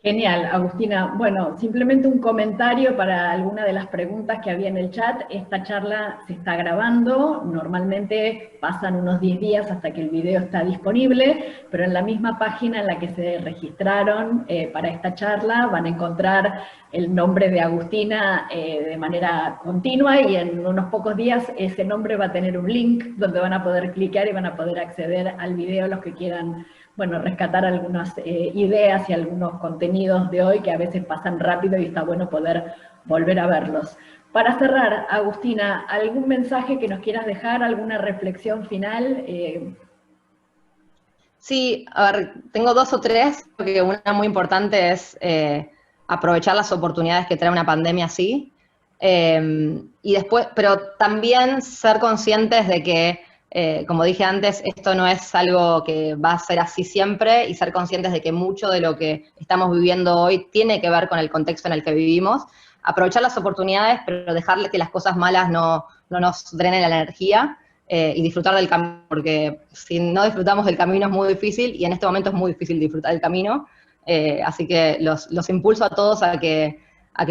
Speaker 1: Genial, Agustina. Bueno, simplemente un comentario para alguna de las preguntas que había en el chat. Esta charla se está grabando, normalmente pasan unos 10 días hasta que el video está disponible, pero en la misma página en la que se registraron para esta charla van a encontrar el nombre de Agustina de manera continua, y en unos pocos días ese nombre va a tener un link donde van a poder clicar y van a poder acceder al video los que quieran, bueno, rescatar algunas ideas y algunos contenidos de hoy que a veces pasan rápido y está bueno poder volver a verlos. Para cerrar, Agustina, ¿algún mensaje que nos quieras dejar, alguna reflexión final?
Speaker 2: Sí, a ver, tengo 2 o 3, porque una muy importante es aprovechar las oportunidades que trae una pandemia así, y después, pero también ser conscientes de que, como dije antes, esto no es algo que va a ser así siempre, y ser conscientes de que mucho de lo que estamos viviendo hoy tiene que ver con el contexto en el que vivimos. Aprovechar las oportunidades, pero dejarle que las cosas malas no nos drenen la energía, y disfrutar del camino, porque si no disfrutamos del camino es muy difícil, y en este momento es muy difícil disfrutar del camino. Así que los impulso a todos a que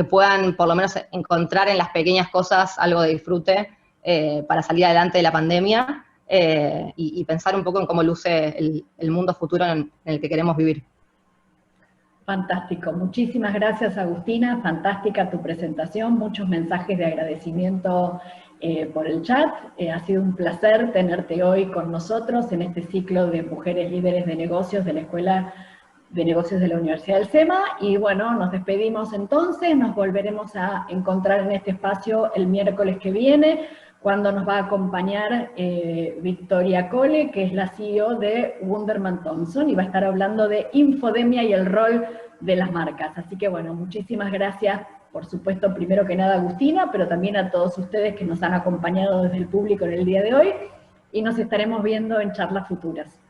Speaker 2: puedan por lo menos encontrar en las pequeñas cosas algo de disfrute, para salir adelante de la pandemia, y pensar un poco en cómo luce el mundo futuro en el que queremos vivir.
Speaker 1: Fantástico, muchísimas gracias, Agustina, fantástica tu presentación, muchos mensajes de agradecimiento por el chat. Ha sido un placer tenerte hoy con nosotros en este ciclo de Mujeres Líderes de Negocios de la Escuela de Negocios de la Universidad del SEMA, y bueno, nos despedimos entonces, nos volveremos a encontrar en este espacio el miércoles que viene, cuando nos va a acompañar Victoria Cole, que es la CEO de Wunderman Thompson, y va a estar hablando de infodemia y el rol de las marcas. Así que bueno, muchísimas gracias, por supuesto, primero que nada a Agustina, pero también a todos ustedes que nos han acompañado desde el público en el día de hoy, y nos estaremos viendo en charlas futuras.